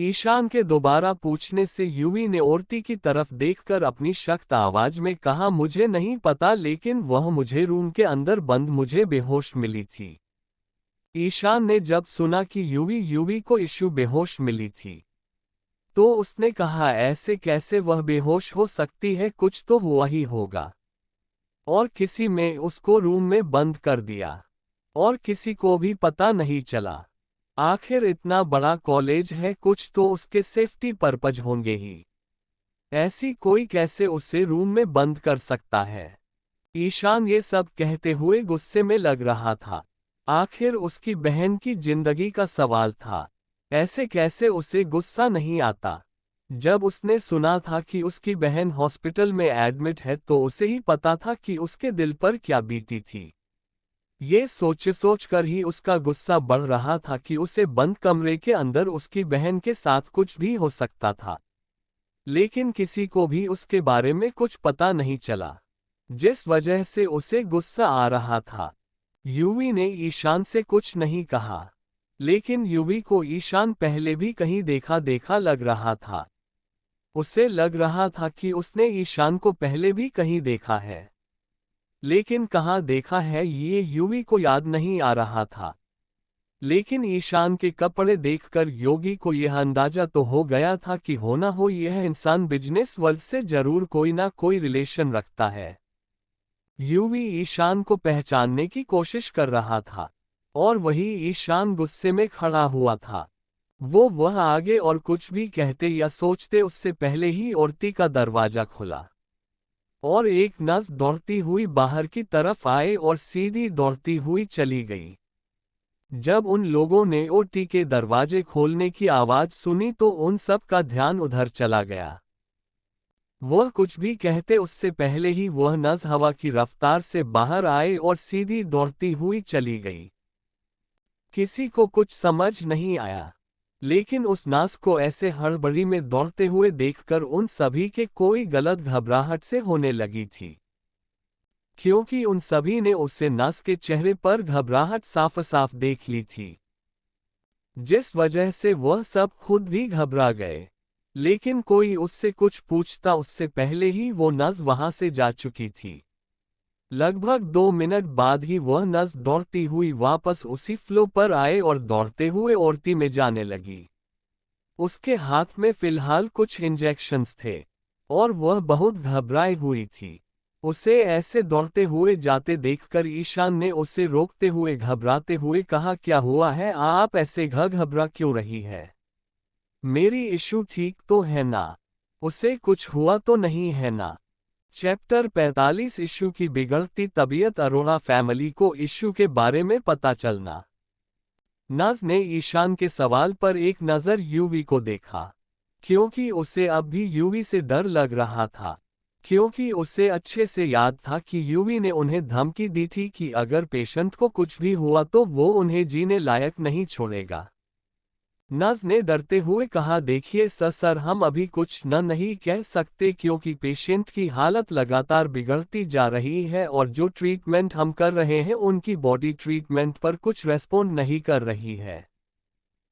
ईशान के दोबारा पूछने से युवी ने औरती की तरफ देखकर अपनी सख्त आवाज में कहा, मुझे नहीं पता, लेकिन वह मुझे रूम के अंदर बंद मुझे बेहोश मिली थी। ईशान ने जब सुना कि युवी को ईशु बेहोश मिली थी तो उसने कहा, ऐसे कैसे वह बेहोश हो सकती है, कुछ तो हुआ ही होगा। और किसी में उसको रूम में बंद कर दिया और किसी को भी पता नहीं चला। आखिर इतना बड़ा कॉलेज है, कुछ तो उसके सेफ्टी पर्पज होंगे ही। ऐसी कोई कैसे उसे रूम में बंद कर सकता है। ईशान ये सब कहते हुए गुस्से में लग रहा था। आखिर उसकी बहन की जिंदगी का सवाल था, ऐसे कैसे उसे गुस्सा नहीं आता। जब उसने सुना था कि उसकी बहन हॉस्पिटल में एडमिट है तो उसे ही पता था कि उसके दिल पर क्या बीती थी। ये सोच कर ही उसका गुस्सा बढ़ रहा था कि उसे बंद कमरे के अंदर उसकी बहन के साथ कुछ भी हो सकता था, लेकिन किसी को भी उसके बारे में कुछ पता नहीं चला, जिस वजह से उसे गुस्सा आ रहा था। युवी ने ईशान से कुछ नहीं कहा, लेकिन युवी को ईशान पहले भी कहीं देखा देखा लग रहा था। उसे लग रहा था कि उसने ईशान को पहले भी कहीं देखा है, लेकिन कहाँ देखा है ये युवी को याद नहीं आ रहा था। लेकिन ईशान के कपड़े देखकर योगी को यह अंदाजा तो हो गया था कि हो ना हो यह इंसान बिजनेस वर्ल्ड से जरूर कोई ना कोई रिलेशन रखता है। युवी ईशान को पहचानने की कोशिश कर रहा था और वही ईशान गुस्से में खड़ा हुआ था। वह आगे और कुछ भी कहते या सोचते उससे पहले ही औरती का दरवाजा खुला और एक नस दौड़ती हुई बाहर की तरफ आए और सीधी दौड़ती हुई चली गई। जब उन लोगों ने ओटी के दरवाजे खोलने की आवाज सुनी तो उन सब का ध्यान उधर चला गया। वह कुछ भी कहते उससे पहले ही वह नस हवा की रफ्तार से बाहर आए और सीधी दौड़ती हुई चली गई। किसी को कुछ समझ नहीं आया, लेकिन उस नास को ऐसे हड़बड़ी में दौड़ते हुए देखकर उन सभी के कोई गलत घबराहट से होने लगी थी, क्योंकि उन सभी ने उसे नास के चेहरे पर घबराहट साफ साफ देख ली थी, जिस वजह से वह सब खुद भी घबरा गए। लेकिन कोई उससे कुछ पूछता उससे पहले ही वो नस वहां से जा चुकी थी। लगभग 2 मिनट बाद ही वह नस दौड़ती हुई वापस उसी फ्लो पर आए और दौड़ते हुए औरती में जाने लगी। उसके हाथ में फिलहाल कुछ इंजेक्शंस थे और वह बहुत घबराई हुई थी। उसे ऐसे दौड़ते हुए जाते देखकर ईशान ने उसे रोकते हुए घबराते हुए कहा, क्या हुआ है, आप ऐसे घबरा क्यों रही है? मेरी इशू ठीक तो है ना? उसे कुछ हुआ तो नहीं है ना? चैप्टर 45 इशू की बिगड़ती तबीयत। अरोड़ा फैमिली को इशू के बारे में पता चलना। नज ने ईशान के सवाल पर एक नज़र युवी को देखा, क्योंकि उसे अब भी युवी से डर लग रहा था, क्योंकि उसे अच्छे से याद था कि युवी ने उन्हें धमकी दी थी कि अगर पेशेंट को कुछ भी हुआ तो वो उन्हें जीने लायक नहीं छोड़ेगा। नज ने डरते हुए कहा, देखिए सर, हम अभी कुछ नहीं कह सकते क्योंकि पेशेंट की हालत लगातार बिगड़ती जा रही है और जो ट्रीटमेंट हम कर रहे हैं उनकी बॉडी ट्रीटमेंट पर कुछ रेस्पॉन्ड नहीं कर रही है,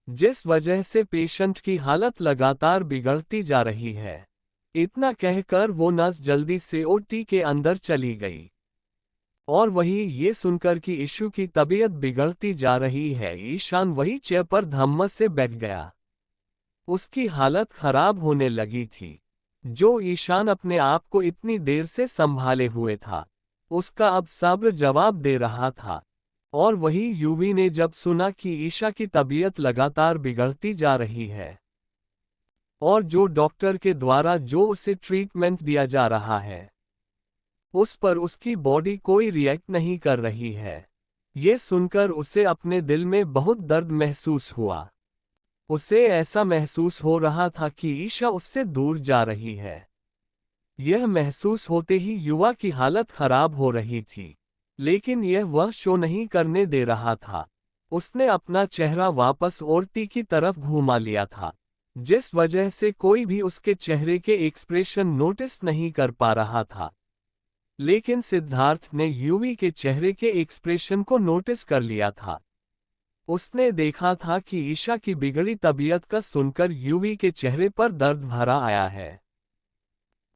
जिस वजह से पेशेंट की हालत लगातार बिगड़ती जा रही है। इतना कहकर वो नर्स जल्दी से ओटी के अंदर चली गई। और वही ये सुनकर कि इशू की तबीयत बिगड़ती जा रही है, ईशान वही चेयर पर धम्मस से बैठ गया। उसकी हालत खराब होने लगी थी। जो ईशान अपने आप को इतनी देर से संभाले हुए था, उसका अब सब्र जवाब दे रहा था। और वही युवी ने जब सुना कि ईशा की तबीयत लगातार बिगड़ती जा रही है और जो डॉक्टर के द्वारा जो उसे ट्रीटमेंट दिया जा रहा है उस पर उसकी बॉडी कोई रिएक्ट नहीं कर रही है, ये सुनकर उसे अपने दिल में बहुत दर्द महसूस हुआ। उसे ऐसा महसूस हो रहा था कि ईशा उससे दूर जा रही है। यह महसूस होते ही युवा की हालत खराब हो रही थी, लेकिन यह वह शो नहीं करने दे रहा था। उसने अपना चेहरा वापस औरती की तरफ घुमा लिया था, जिस वजह से कोई भी उसके चेहरे के एक्सप्रेशन नोटिस नहीं कर पा रहा था। लेकिन सिद्धार्थ ने युवी के चेहरे के एक्सप्रेशन को नोटिस कर लिया था। उसने देखा था कि ईशा की बिगड़ी तबीयत का सुनकर यूवी के चेहरे पर दर्द भरा आया है।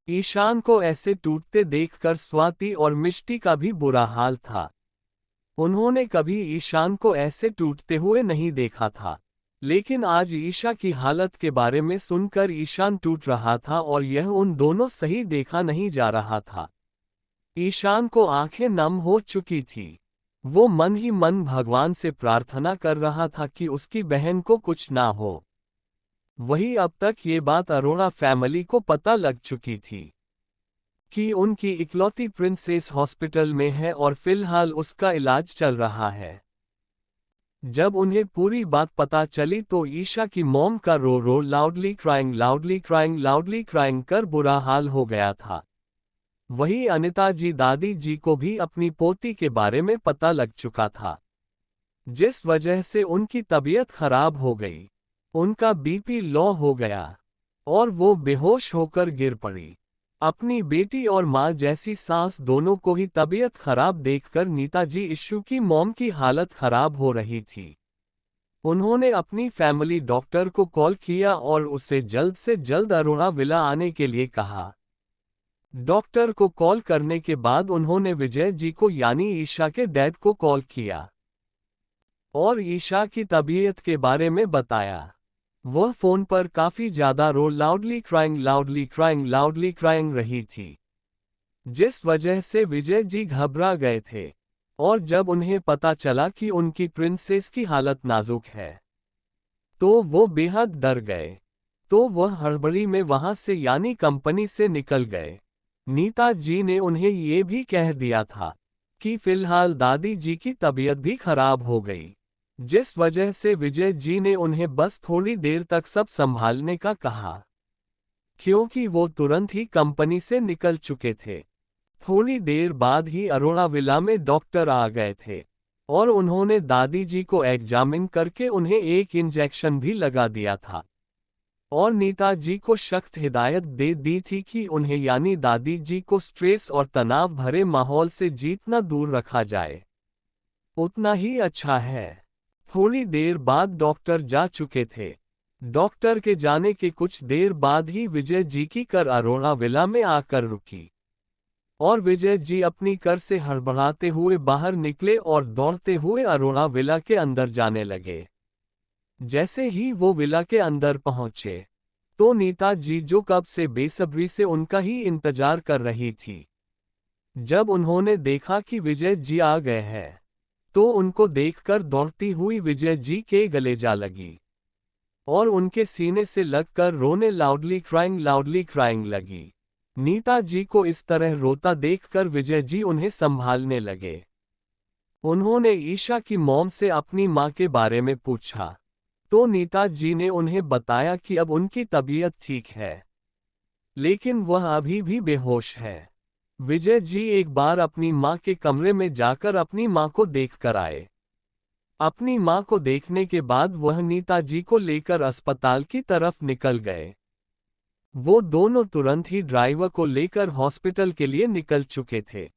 ईशान को ऐसे टूटते देखकर स्वाति और मिष्टी का भी बुरा हाल था। उन्होंने कभी ईशान को ऐसे टूटते हुए नहीं देखा था, लेकिन आज ईशा की हालत के बारे में सुनकर ईशान टूट रहा था और यह उन दोनों सही देखा नहीं जा रहा था। ईशान को आंखें नम हो चुकी थी। वो मन ही मन भगवान से प्रार्थना कर रहा था कि उसकी बहन को कुछ ना हो। वही अब तक ये बात अरोड़ा फैमिली को पता लग चुकी थी कि उनकी इकलौती प्रिंसेस हॉस्पिटल में है और फिलहाल उसका इलाज चल रहा है। जब उन्हें पूरी बात पता चली तो ईशा की मॉम का रो रो लाउडली क्राइंग कर बुरा हाल हो गया था। वही अनिता जी दादी जी को भी अपनी पोती के बारे में पता लग चुका था, जिस वजह से उनकी तबीयत खराब हो गई। उनका बीपी लो हो गया और वो बेहोश होकर गिर पड़ी। अपनी बेटी और माँ जैसी सास दोनों को ही तबीयत खराब देखकर नीता जी इशू की मॉम की हालत खराब हो रही थी। उन्होंने अपनी फैमिली डॉक्टर को कॉल किया और उसे जल्द से जल्द अरोड़ा विला आने के लिए कहा। डॉक्टर को कॉल करने के बाद उन्होंने विजय जी को यानी ईशा के डैड को कॉल किया और ईशा की तबीयत के बारे में बताया। वह फोन पर काफी ज्यादा रो लाउडली क्राइंग रही थी, जिस वजह से विजय जी घबरा गए थे। और जब उन्हें पता चला कि उनकी प्रिंसेस की हालत नाजुक है तो वो बेहद डर गए। तो वह हड़बड़ी में वहां से यानी कंपनी से निकल गए। नीता जी ने उन्हें ये भी कह दिया था कि फिलहाल दादी जी की तबीयत भी खराब हो गई, जिस वजह से विजय जी ने उन्हें बस थोड़ी देर तक सब संभालने का कहा, क्योंकि वो तुरंत ही कंपनी से निकल चुके थे। थोड़ी देर बाद ही अरोड़ा विला में डॉक्टर आ गए थे और उन्होंने दादी जी को एग्जामिन करके उन्हें एक इंजेक्शन भी लगा दिया था और नीता जी को सख्त हिदायत दे दी थी कि उन्हें यानी दादी जी को स्ट्रेस और तनाव भरे माहौल से जितना दूर रखा जाए उतना ही अच्छा है। थोड़ी देर बाद डॉक्टर जा चुके थे। डॉक्टर के जाने के कुछ देर बाद ही विजय जी की कार अरोड़ा विला में आकर रुकी और विजय जी अपनी कार से हड़बड़ाते हुए बाहर निकले और दौड़ते हुए अरोड़ा विला के अंदर जाने लगे। जैसे ही वो विला के अंदर पहुंचे तो नीता जी जो कब से बेसब्री से उनका ही इंतजार कर रही थी, जब उन्होंने देखा कि विजय जी आ गए हैं तो उनको देखकर दौड़ती हुई विजय जी के गले जा लगी और उनके सीने से लगकर रोने लाउडली क्राइंग लगी। नीता जी को इस तरह रोता देखकर विजय जी उन्हें संभालने लगे। उन्होंने ईशा की मॉम से अपनी मां के बारे में पूछा तो नीता जी ने उन्हें बताया कि अब उनकी तबीयत ठीक है, लेकिन वह अभी भी बेहोश है। विजय जी एक बार अपनी मां के कमरे में जाकर अपनी मां को देखकर आए। अपनी मां को देखने के बाद वह नीता जी को लेकर अस्पताल की तरफ निकल गए। वो दोनों तुरंत ही ड्राइवर को लेकर हॉस्पिटल के लिए निकल चुके थे।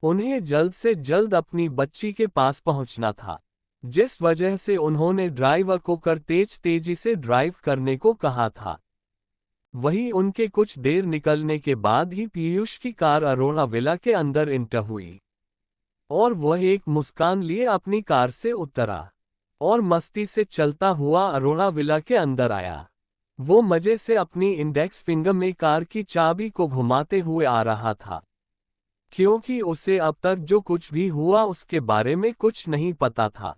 उन्हें जल्द से जल्द अपनी बच्ची के पास पहुंचना था, जिस वजह से उन्होंने ड्राइवर को कर तेजी से ड्राइव करने को कहा था। वही उनके कुछ देर निकलने के बाद ही पीयूष की कार अरोड़ा विला के अंदर इंटर हुई और वह एक मुस्कान लिए अपनी कार से उतरा और मस्ती से चलता हुआ अरोड़ा विला के अंदर आया। वो मजे से अपनी इंडेक्स फिंगर में कार की चाबी को घुमाते हुए आ रहा था, क्योंकि उसे अब तक जो कुछ भी हुआ उसके बारे में कुछ नहीं पता था,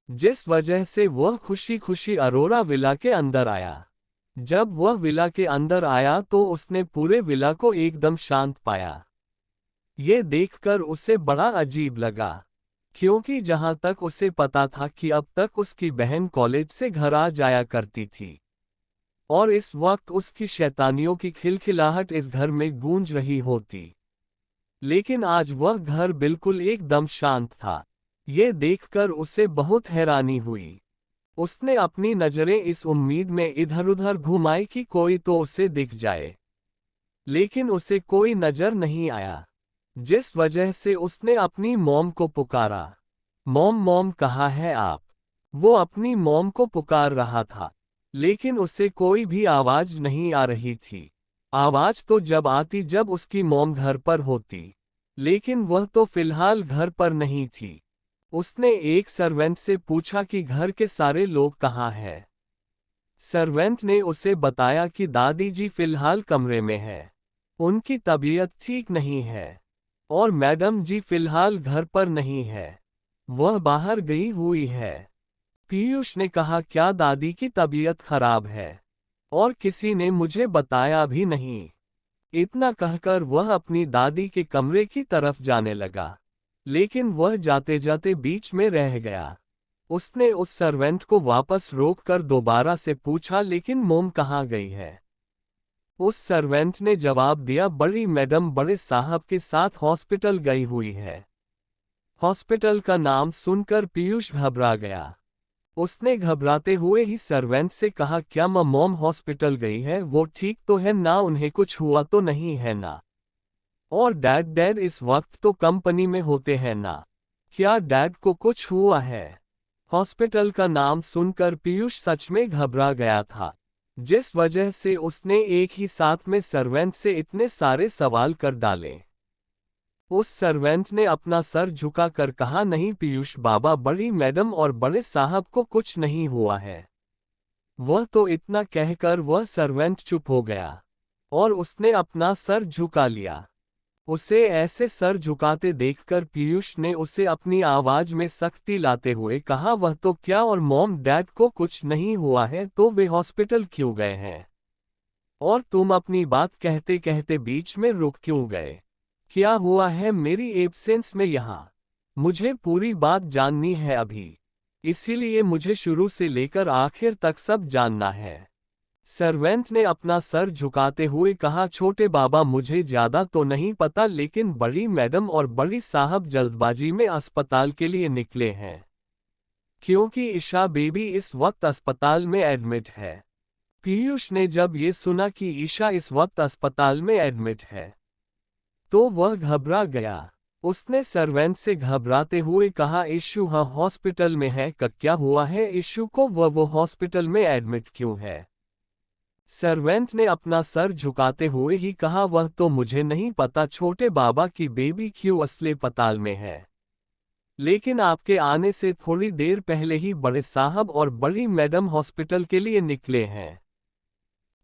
जिस वजह से वह खुशी खुशी अरोड़ा विला के अंदर आया। जब वह विला के अंदर आया तो उसने पूरे विला को एकदम शांत पाया। ये देखकर उसे बड़ा अजीब लगा, क्योंकि जहां तक उसे पता था कि अब तक उसकी बहन कॉलेज से घर आ जाया करती थी और इस वक्त उसकी शैतानियों की खिलखिलाहट इस घर में गूंज रही होती, लेकिन आज वह घर बिल्कुल एकदम शांत था। ये देखकर उसे बहुत हैरानी हुई। उसने अपनी नजरें इस उम्मीद में इधर उधर घुमाई कि कोई तो उसे दिख जाए, लेकिन उसे कोई नजर नहीं आया, जिस वजह से उसने अपनी मॉम को पुकारा, मॉम मॉम कहाँ है आप? वो अपनी मॉम को पुकार रहा था, लेकिन उससे कोई भी आवाज नहीं आ रही थी। आवाज तो जब आती जब उसकी मॉम घर पर होती, लेकिन वह तो फिलहाल घर पर नहीं थी। उसने एक सर्वेंट से पूछा कि घर के सारे लोग कहाँ हैं। सर्वेंट ने उसे बताया कि दादी जी फिलहाल कमरे में है, उनकी तबीयत ठीक नहीं है, और मैडम जी फिलहाल घर पर नहीं है, वह बाहर गई हुई है। पीयूष ने कहा, क्या दादी की तबीयत खराब है? और किसी ने मुझे बताया भी नहीं। इतना कहकर वह अपनी दादी के कमरे की तरफ जाने लगा, लेकिन वह जाते जाते बीच में रह गया। उसने उस सर्वेंट को वापस रोककर दोबारा से पूछा, लेकिन मोम कहाँ गई है? उस सर्वेंट ने जवाब दिया, बड़ी मैडम बड़े साहब के साथ हॉस्पिटल गई हुई है। हॉस्पिटल का नाम सुनकर पीयूष घबरा गया। उसने घबराते हुए ही सर्वेंट से कहा, क्या मॉम हॉस्पिटल गई है? वो ठीक तो है ना? उन्हें कुछ हुआ तो नहीं है ना? और डैड इस वक्त तो कंपनी में होते हैं ना? क्या डैड को कुछ हुआ है? हॉस्पिटल का नाम सुनकर पीयूष सच में घबरा गया था, जिस वजह से उसने एक ही साथ में सर्वेंट से इतने सारे सवाल कर डाले। उस सर्वेंट ने अपना सर झुकाकर कहा, नहीं पीयूष बाबा, बड़ी मैडम और बड़े साहब को कुछ नहीं हुआ है। वह तो इतना कहकर वह सर्वेंट चुप हो गया, और उसने अपना सर झुका लिया। उसे ऐसे सर झुकाते देखकर पीयूष ने उसे अपनी आवाज में सख्ती लाते हुए कहा, वह तो क्या, और मॉम डैड को कुछ नहीं हुआ है तो वे हॉस्पिटल क्यों गए हैं? और तुम अपनी बात कहते कहते बीच में रुक क्यों गए? क्या हुआ है मेरी एब्सेंस में यहाँ? मुझे पूरी बात जाननी है अभी, इसीलिए मुझे शुरू से लेकर आखिर तक सब जानना है। सर्वेंट ने अपना सर झुकाते हुए कहा, छोटे बाबा मुझे ज्यादा तो नहीं पता, लेकिन बड़ी मैडम और बड़ी साहब जल्दबाजी में अस्पताल के लिए निकले हैं, क्योंकि ईशा बेबी इस वक्त अस्पताल में एडमिट है। पीयूष ने जब ये सुना कि ईशा इस वक्त अस्पताल में एडमिट है, तो वह घबरा गया। उसने सर्वेंट से घबराते हुए कहा, इशू हाँ हॉस्पिटल में है, क्या हुआ है इशू को? वो हॉस्पिटल में एडमिट क्यों है? सर्वेंट ने अपना सर झुकाते हुए ही कहा, वह तो मुझे नहीं पता छोटे बाबा की बेबी क्यों अस्पताल में है, लेकिन आपके आने से थोड़ी देर पहले ही बड़े साहब और बड़ी मैडम हॉस्पिटल के लिए निकले हैं।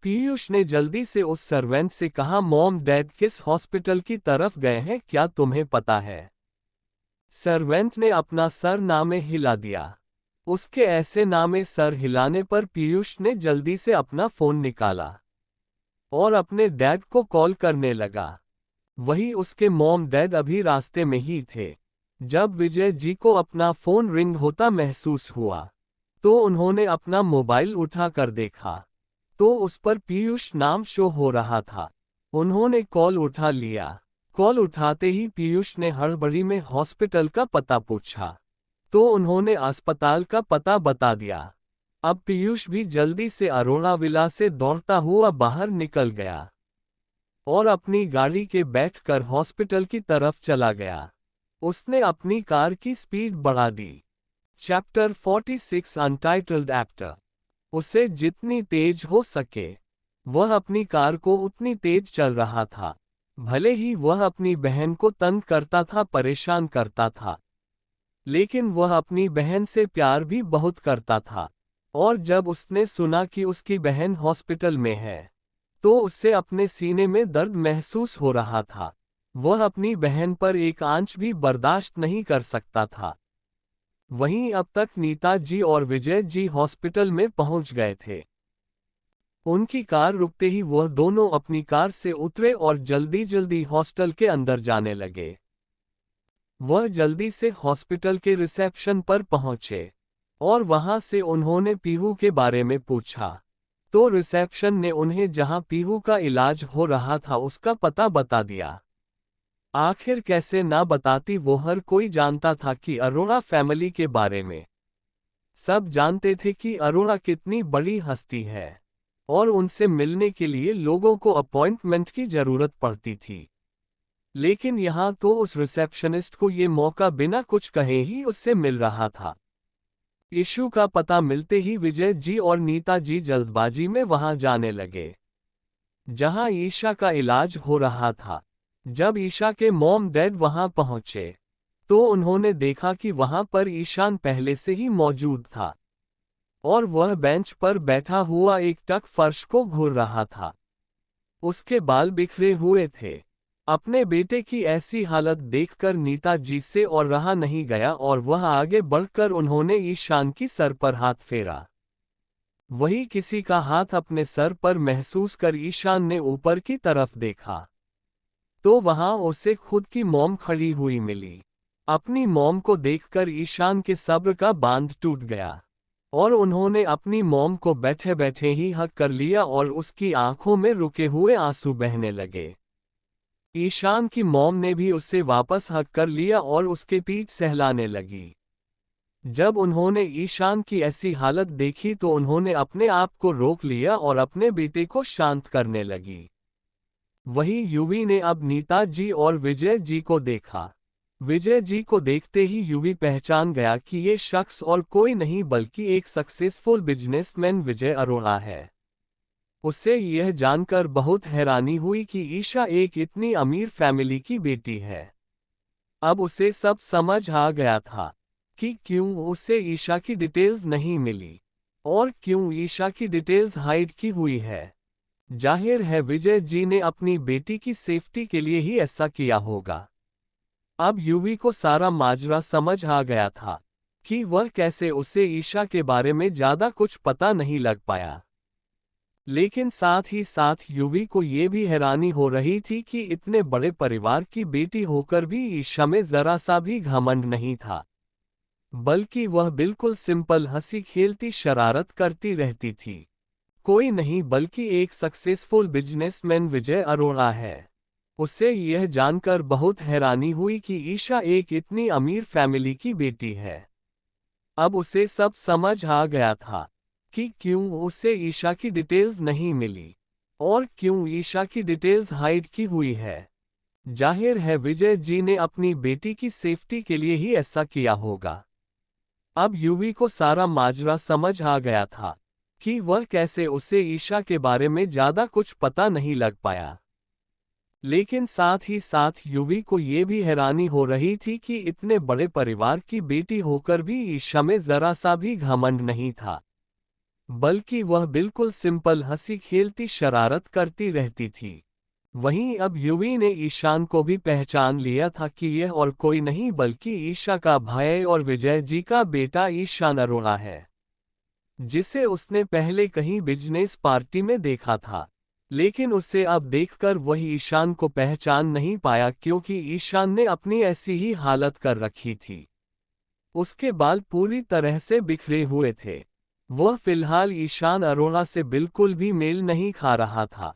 पीयूष ने जल्दी से उस सर्वेंट से कहा, मॉम डैड किस हॉस्पिटल की तरफ गए हैं, क्या तुम्हें पता है? सर्वेंट ने अपना सर नामे हिला दिया। उसके ऐसे नामे सर हिलाने पर पीयूष ने जल्दी से अपना फोन निकाला और अपने डैड को कॉल करने लगा। वही उसके मॉम डैड अभी रास्ते में ही थे। जब विजय जी को अपना फोन रिंग होता महसूस हुआ, तो उन्होंने अपना मोबाइल उठाकर देखा, तो उस पर पीयूष नाम शो हो रहा था। उन्होंने कॉल उठा लिया। कॉल उठाते ही पीयूष ने हड़बड़ी में हॉस्पिटल का पता पूछा, तो उन्होंने अस्पताल का पता बता दिया। अब पीयूष भी जल्दी से अरोड़ा विला से दौड़ता हुआ बाहर निकल गया और अपनी गाड़ी के बैठकर हॉस्पिटल की तरफ चला गया। उसने अपनी कार की स्पीड बढ़ा दी। Chapter 46 untitled actor. उसे जितनी तेज हो सके वह अपनी कार को उतनी तेज चल रहा था। भले ही वह अपनी बहन को तंग करता था, परेशान करता था, लेकिन वह अपनी बहन से प्यार भी बहुत करता था। और जब उसने सुना कि उसकी बहन हॉस्पिटल में है, तो उससे अपने सीने में दर्द महसूस हो रहा था। वह अपनी बहन पर एक आंच भी बर्दाश्त नहीं कर सकता था। वहीं अब तक नीता जी और विजय जी हॉस्पिटल में पहुंच गए थे। उनकी कार रुकते ही वह दोनों अपनी कार से उतरे और जल्दी जल्दी हॉस्टल के अंदर जाने लगे। वह जल्दी से हॉस्पिटल के रिसेप्शन पर पहुंचे और वहां से उन्होंने पीहू के बारे में पूछा, तो रिसेप्शन ने उन्हें जहां पीहू का इलाज हो रहा था उसका पता बता दिया। आखिर कैसे ना बताती, वो हर कोई जानता था कि अरोड़ा फैमिली के बारे में। सब जानते थे कि अरोड़ा कितनी बड़ी हस्ती है और उनसे मिलने के लिए लोगों को अपॉइंटमेंट की जरूरत पड़ती थी। लेकिन यहाँ तो उस रिसेप्शनिस्ट को ये मौका बिना कुछ कहे ही उससे मिल रहा था। इशू का पता मिलते ही विजय जी और नीता जी जल्दबाजी में वहां जाने लगे जहां ईशा का इलाज हो रहा था। जब ईशा के मॉम डैड वहां पहुंचे तो उन्होंने देखा कि वहां पर ईशान पहले से ही मौजूद था और वह बेंच पर बैठा हुआ एकटक फर्श को घूर रहा था। उसके बाल बिखरे हुए थे। अपने बेटे की ऐसी हालत देखकर नीता जी से और रहा नहीं गया और वह आगे बढ़कर उन्होंने ईशान की सर पर हाथ फेरा। वही किसी का हाथ अपने सर पर महसूस कर ईशान ने ऊपर की तरफ देखा तो वहां उसे खुद की मॉम खड़ी हुई मिली। अपनी मॉम को देखकर ईशान के सब्र का बांध टूट गया और उन्होंने अपनी मॉम को बैठे बैठे ही हक कर लिया और उसकी आंखों में रुके हुए आंसू बहने लगे। ईशान की मॉम ने भी उससे वापस हक कर लिया और उसके पीठ सहलाने लगी। जब उन्होंने ईशान की ऐसी हालत देखी तो उन्होंने अपने आप को रोक लिया और अपने बेटे को शांत करने लगी। वही युवी ने अब नीता जी और विजय जी को देखा। विजय जी को देखते ही युवी पहचान गया कि ये शख्स और कोई नहीं बल्कि एक सक्सेसफुल बिजनेसमैन विजय अरोड़ा है। उसे यह जानकर बहुत हैरानी हुई कि ईशा एक इतनी अमीर फैमिली की बेटी है। अब उसे सब समझ आ गया था कि क्यों उसे ईशा की डिटेल्स नहीं मिली और क्यों ईशा की डिटेल्स हाइड की हुई है। जाहिर है विजय जी ने अपनी बेटी की सेफ्टी के लिए ही ऐसा किया होगा। अब युवी को सारा माजरा समझ आ गया था कि वह कैसे उसे ईशा के बारे में ज्यादा कुछ पता नहीं लग पाया। लेकिन साथ ही साथ युवी को ये भी हैरानी हो रही थी कि इतने बड़े परिवार की बेटी होकर भी ईशा में जरा सा भी घमंड नहीं था, बल्कि वह बिल्कुल सिंपल हंसी खेलती शरारत करती रहती थी। कोई नहीं बल्कि एक सक्सेसफुल बिजनेसमैन विजय अरोड़ा है। उसे यह जानकर बहुत हैरानी हुई कि ईशा एक इतनी अमीर फैमिली की बेटी है। अब उसे सब समझ आ गया था कि क्यों उसे ईशा की डिटेल्स नहीं मिली और क्यों ईशा की डिटेल्स हाइड की हुई है। जाहिर है विजय जी ने अपनी बेटी की सेफ्टी के लिए ही ऐसा किया होगा। अब युवी को सारा माजरा समझ आ गया था कि वह कैसे उसे ईशा के बारे में ज्यादा कुछ पता नहीं लग पाया। लेकिन साथ ही साथ युवी को ये भी हैरानी हो रही थी कि इतने बड़े परिवार की बेटी होकर भी ईशा में जरा सा भी घमंड नहीं था, बल्कि वह बिल्कुल सिंपल हंसी खेलती शरारत करती रहती थी। वहीं अब युवी ने ईशान को भी पहचान लिया था कि यह और कोई नहीं बल्कि ईशा का भाई और विजय जी का बेटा ईशान अरोड़ा है, जिसे उसने पहले कहीं बिजनेस पार्टी में देखा था। लेकिन उसे अब देखकर वह ईशान को पहचान नहीं पाया क्योंकि ईशान ने अपनी ऐसी ही हालत कर रखी थी। उसके बाल पूरी तरह से बिखरे हुए थे। वह फिलहाल ईशान अरोड़ा से बिल्कुल भी मेल नहीं खा रहा था।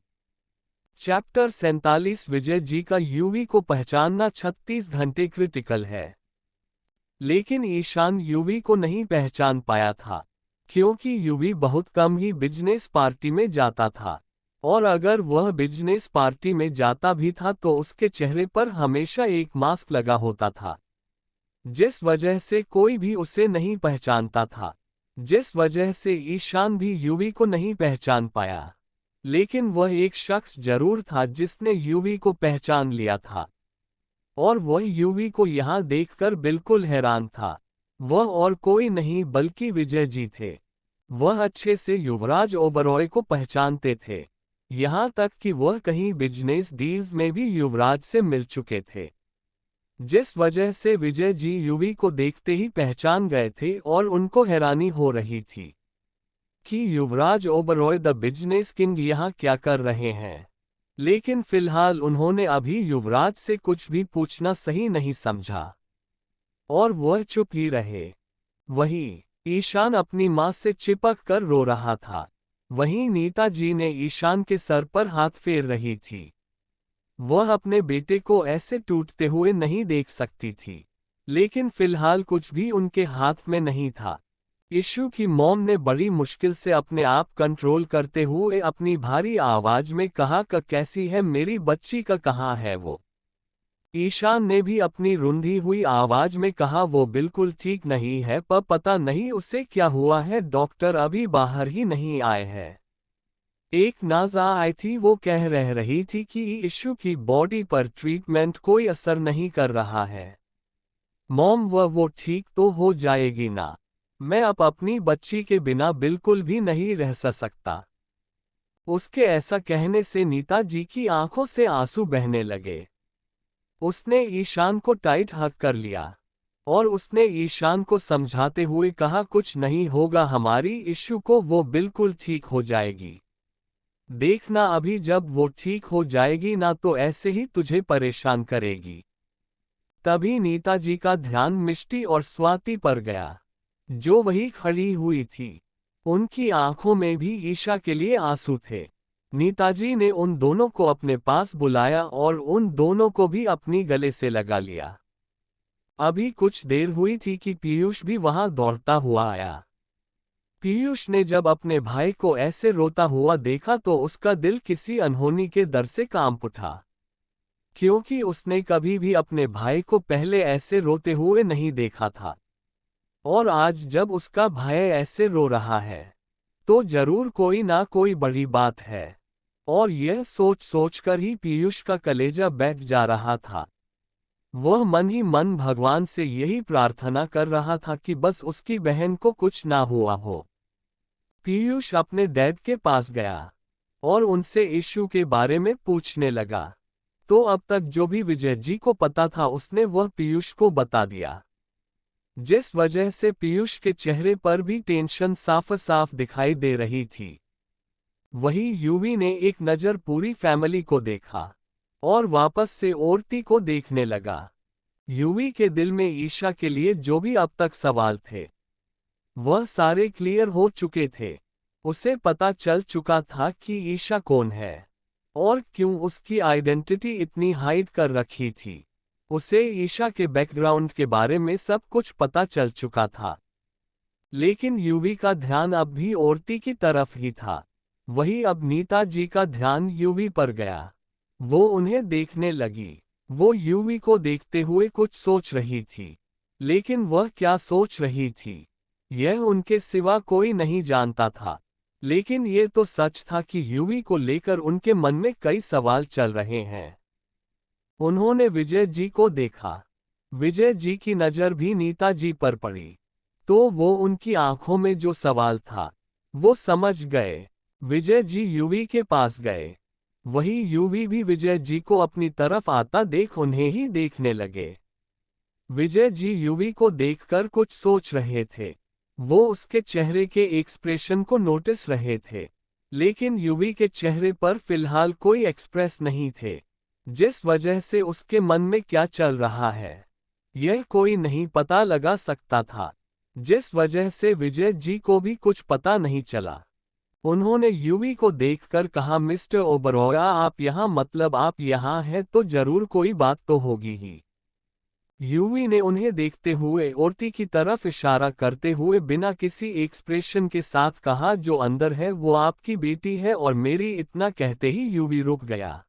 चैप्टर 47 विजय जी का युवी को पहचानना 36 घंटे क्रिटिकल है। लेकिन ईशान युवी को नहीं पहचान पाया था क्योंकि युवी बहुत कम ही बिजनेस पार्टी में जाता था और अगर वह बिजनेस पार्टी में जाता भी था तो उसके चेहरे पर हमेशा एक मास्क लगा होता था, जिस वजह से कोई भी उसे नहीं पहचानता था, जिस वजह से ईशान भी युवी को नहीं पहचान पाया। लेकिन वह एक शख्स जरूर था जिसने युवी को पहचान लिया था और वह युवी को यहां देखकर बिल्कुल हैरान था। वह और कोई नहीं बल्कि विजय जी थे। वह अच्छे से युवराज ओबरॉय को पहचानते थे, यहां तक कि वह कहीं बिजनेस डील्स में भी युवराज से मिल चुके थे, जिस वजह से विजय जी युवी को देखते ही पहचान गए थे और उनको हैरानी हो रही थी कि युवराज ओबरॉय द बिजनेस किंग यहाँ क्या कर रहे हैं। लेकिन फिलहाल उन्होंने अभी युवराज से कुछ भी पूछना सही नहीं समझा और वह चुप ही रहे। वहीं ईशान अपनी मां से चिपक कर रो रहा था। वहीं नीता जी ने ईशान के सर पर हाथ फेर रही थी। वह अपने बेटे को ऐसे टूटते हुए नहीं देख सकती थी, लेकिन फिलहाल कुछ भी उनके हाथ में नहीं था। इशू की मॉम ने बड़ी मुश्किल से अपने आप कंट्रोल करते हुए अपनी भारी आवाज में कहा, कैसी है मेरी बच्ची, का कहाँ है वो। ईशान ने भी अपनी रुंधी हुई आवाज में कहा, वो बिल्कुल ठीक नहीं है, पर पता नहीं उसे क्या हुआ है, डॉक्टर अभी बाहर ही नहीं आए हैं। एक नाज़ा आई थी, वो कह रही थी कि इशू की बॉडी पर ट्रीटमेंट कोई असर नहीं कर रहा है। मॉम, वो ठीक तो हो जाएगी ना? मैं अब अपनी बच्ची के बिना बिल्कुल भी नहीं रह सकता। उसके ऐसा कहने से नीता जी की आंखों से आंसू बहने लगे। उसने ईशान को टाइट हक कर लिया और उसने ईशान को समझाते हुए कहा, कुछ नहीं होगा हमारी इशू को, वो बिल्कुल ठीक हो जाएगी। देखना, अभी जब वो ठीक हो जाएगी ना तो ऐसे ही तुझे परेशान करेगी। तभी नीता जी का ध्यान मिष्टी और स्वाति पर गया, जो वही खड़ी हुई थी। उनकी आंखों में भी ईशा के लिए आंसू थे। नीताजी ने उन दोनों को अपने पास बुलाया और उन दोनों को भी अपनी गले से लगा लिया। अभी कुछ देर हुई थी कि पीयूष भी वहां दौड़ता हुआ आया। पीयूष ने जब अपने भाई को ऐसे रोता हुआ देखा तो उसका दिल किसी अनहोनी के डर से कांप उठा, क्योंकि उसने कभी भी अपने भाई को पहले ऐसे रोते हुए नहीं देखा था। और आज जब उसका भाई ऐसे रो रहा है तो जरूर कोई ना कोई बड़ी बात है। और यह सोच सोचकर ही पीयूष का कलेजा बैठ जा रहा था। वह मन ही मन भगवान से यही प्रार्थना कर रहा था कि बस उसकी बहन को कुछ ना हुआ हो। पीयूष अपने डैड के पास गया और उनसे इशू के बारे में पूछने लगा। तो अब तक जो भी विजय जी को पता था उसने वह पीयूष को बता दिया, जिस वजह से पीयूष के चेहरे पर भी टेंशन साफ साफ दिखाई दे रही थी। वही यूवी ने एक नज़र पूरी फैमिली को देखा और वापस से औरती को देखने लगा। यूवी के दिल में ईशा के लिए जो भी अब तक सवाल थे वह सारे क्लियर हो चुके थे। उसे पता चल चुका था कि ईशा कौन है और क्यों उसकी आइडेंटिटी इतनी हाइड कर रखी थी। उसे ईशा के बैकग्राउंड के बारे में सब कुछ पता चल चुका था। लेकिन यूवी का ध्यान अब भी औरती की तरफ ही था। वही अब नीता जी का ध्यान यूवी पर गया। वो उन्हें देखने लगी। वो यूवी को देखते हुए कुछ सोच रही थी, लेकिन वह क्या सोच रही थी यह उनके सिवा कोई नहीं जानता था। लेकिन ये तो सच था कि यूवी को लेकर उनके मन में कई सवाल चल रहे हैं। उन्होंने विजय जी को देखा। विजय जी की नज़र भी नीता जी पर पड़ी तो वो उनकी आंखों में जो सवाल था वो समझ गए। विजय जी यूवी के पास गए। वही यूवी भी विजय जी को अपनी तरफ आता देख उन्हें ही देखने लगे। विजय जी यूवी को देखकर कुछ सोच रहे थे। वो उसके चेहरे के एक्सप्रेशन को नोटिस रहे थे, लेकिन यूवी के चेहरे पर फिलहाल कोई एक्सप्रेस नहीं थे, जिस वजह से उसके मन में क्या चल रहा है यह कोई नहीं पता लगा सकता था, जिस वजह से विजय जी को भी कुछ पता नहीं चला। उन्होंने यूवी को देखकर कहा, मिस्टर ओबरॉय आप यहाँ, मतलब आप यहाँ हैं तो जरूर कोई बात तो होगी ही। यूवी ने उन्हें देखते हुए औरती की तरफ इशारा करते हुए बिना किसी एक्सप्रेशन के साथ कहा, जो अंदर है वो आपकी बेटी है और मेरी। इतना कहते ही यूवी रुक गया।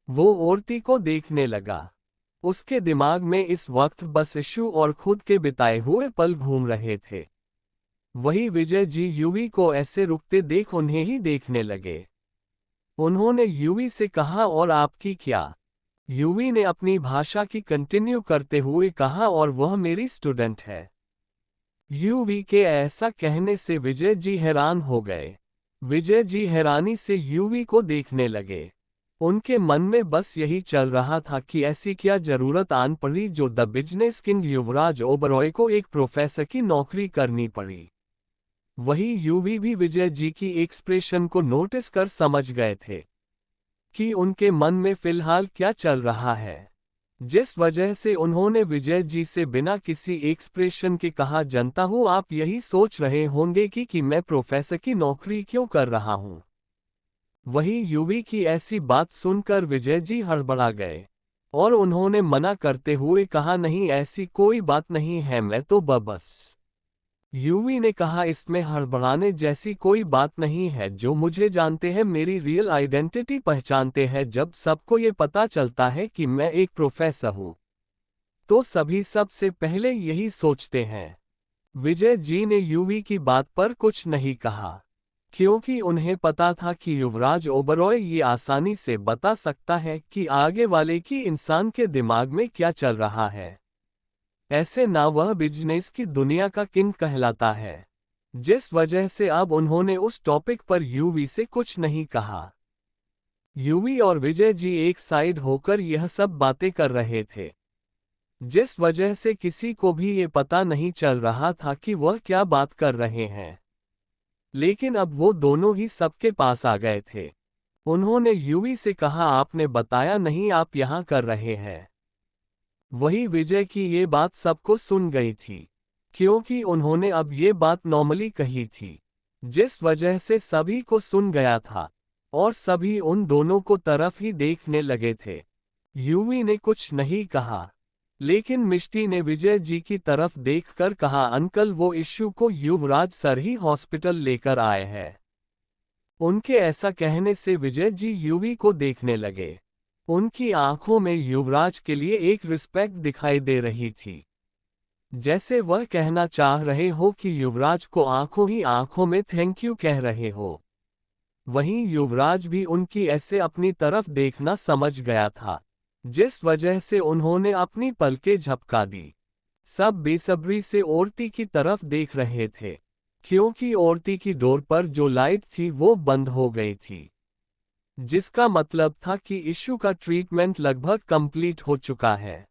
वो औरती को देखने लगा। उसके दिमाग में इस वक्त बस इशू और खुद के बिताए हुए पल घूम रहे थे। वही विजय जी यूवी को ऐसे रुकते देख उन्हें ही देखने लगे। उन्होंने यूवी से कहा, और आपकी क्या? यूवी ने अपनी भाषा की कंटिन्यू करते हुए कहा, और वह मेरी स्टूडेंट है। यूवी के ऐसा कहने से विजय जी हैरान हो गए। विजय जी हैरानी से यूवी को देखने लगे। उनके मन में बस यही चल रहा था कि ऐसी क्या जरूरत आन पड़ी जो द बिजनेस किंग युवराज ओबरॉय को एक प्रोफेसर की नौकरी करनी पड़ी। वही यूवी भी विजय जी की एक्सप्रेशन को नोटिस कर समझ गए थे कि उनके मन में फिलहाल क्या चल रहा है, जिस वजह से उन्होंने विजय जी से बिना किसी एक्सप्रेशन के कहा, जानता हूँ आप यही सोच रहे होंगे कि मैं प्रोफेसर की नौकरी क्यों कर रहा हूँ। वही यूवी की ऐसी बात सुनकर विजय जी हड़बड़ा गए और उन्होंने मना करते हुए कहा, नहीं ऐसी कोई बात नहीं है, मैं तो बस यूवी ने कहा, इसमें हड़बड़ाने जैसी कोई बात नहीं है। जो मुझे जानते हैं, मेरी रियल आइडेंटिटी पहचानते हैं। जब सबको ये पता चलता है कि मैं एक प्रोफेसर हूं, तो सभी सबसे पहले यही सोचते हैं। विजय जी ने यूवी की बात पर कुछ नहीं कहा, क्योंकि उन्हें पता था कि युवराज ओबरॉय ये आसानी से बता सकता है कि आगे वाले की इंसान के दिमाग में क्या चल रहा है। ऐसे ना वह बिजनेस की दुनिया का किंग कहलाता है, जिस वजह से अब उन्होंने उस टॉपिक पर यूवी से कुछ नहीं कहा। यूवी और विजय जी एक साइड होकर यह सब बातें कर रहे थे, जिस वजह से किसी को भी ये पता नहीं चल रहा था कि वह क्या बात कर रहे हैं। लेकिन अब वो दोनों ही सबके पास आ गए थे। उन्होंने यूवी से कहा, आपने बताया नहीं आप यहाँ कर रहे हैं। वही विजय की ये बात सबको सुन गई थी, क्योंकि उन्होंने अब ये बात नॉर्मली कही थी, जिस वजह से सभी को सुन गया था और सभी उन दोनों को तरफ ही देखने लगे थे। यूवी ने कुछ नहीं कहा, लेकिन मिष्टी ने विजय जी की तरफ देखकर कहा, अंकल वो इश्यू को युवराज सर ही हॉस्पिटल लेकर आए हैं। उनके ऐसा कहने से विजय जी यूवी को देखने लगे। उनकी आंखों में युवराज के लिए एक रिस्पेक्ट दिखाई दे रही थी, जैसे वह कहना चाह रहे हो कि युवराज को आंखों ही आंखों में थैंक यू कह रहे हो। वहीं युवराज भी उनकी ऐसे अपनी तरफ देखना समझ गया था, जिस वजह से उन्होंने अपनी पलकें झपका दी। सब बेसब्री से औरती की तरफ देख रहे थे, क्योंकि औरती की डोर पर जो लाइट थी वो बंद हो गई थी, जिसका मतलब था कि इश्यू का ट्रीटमेंट लगभग कंप्लीट हो चुका है।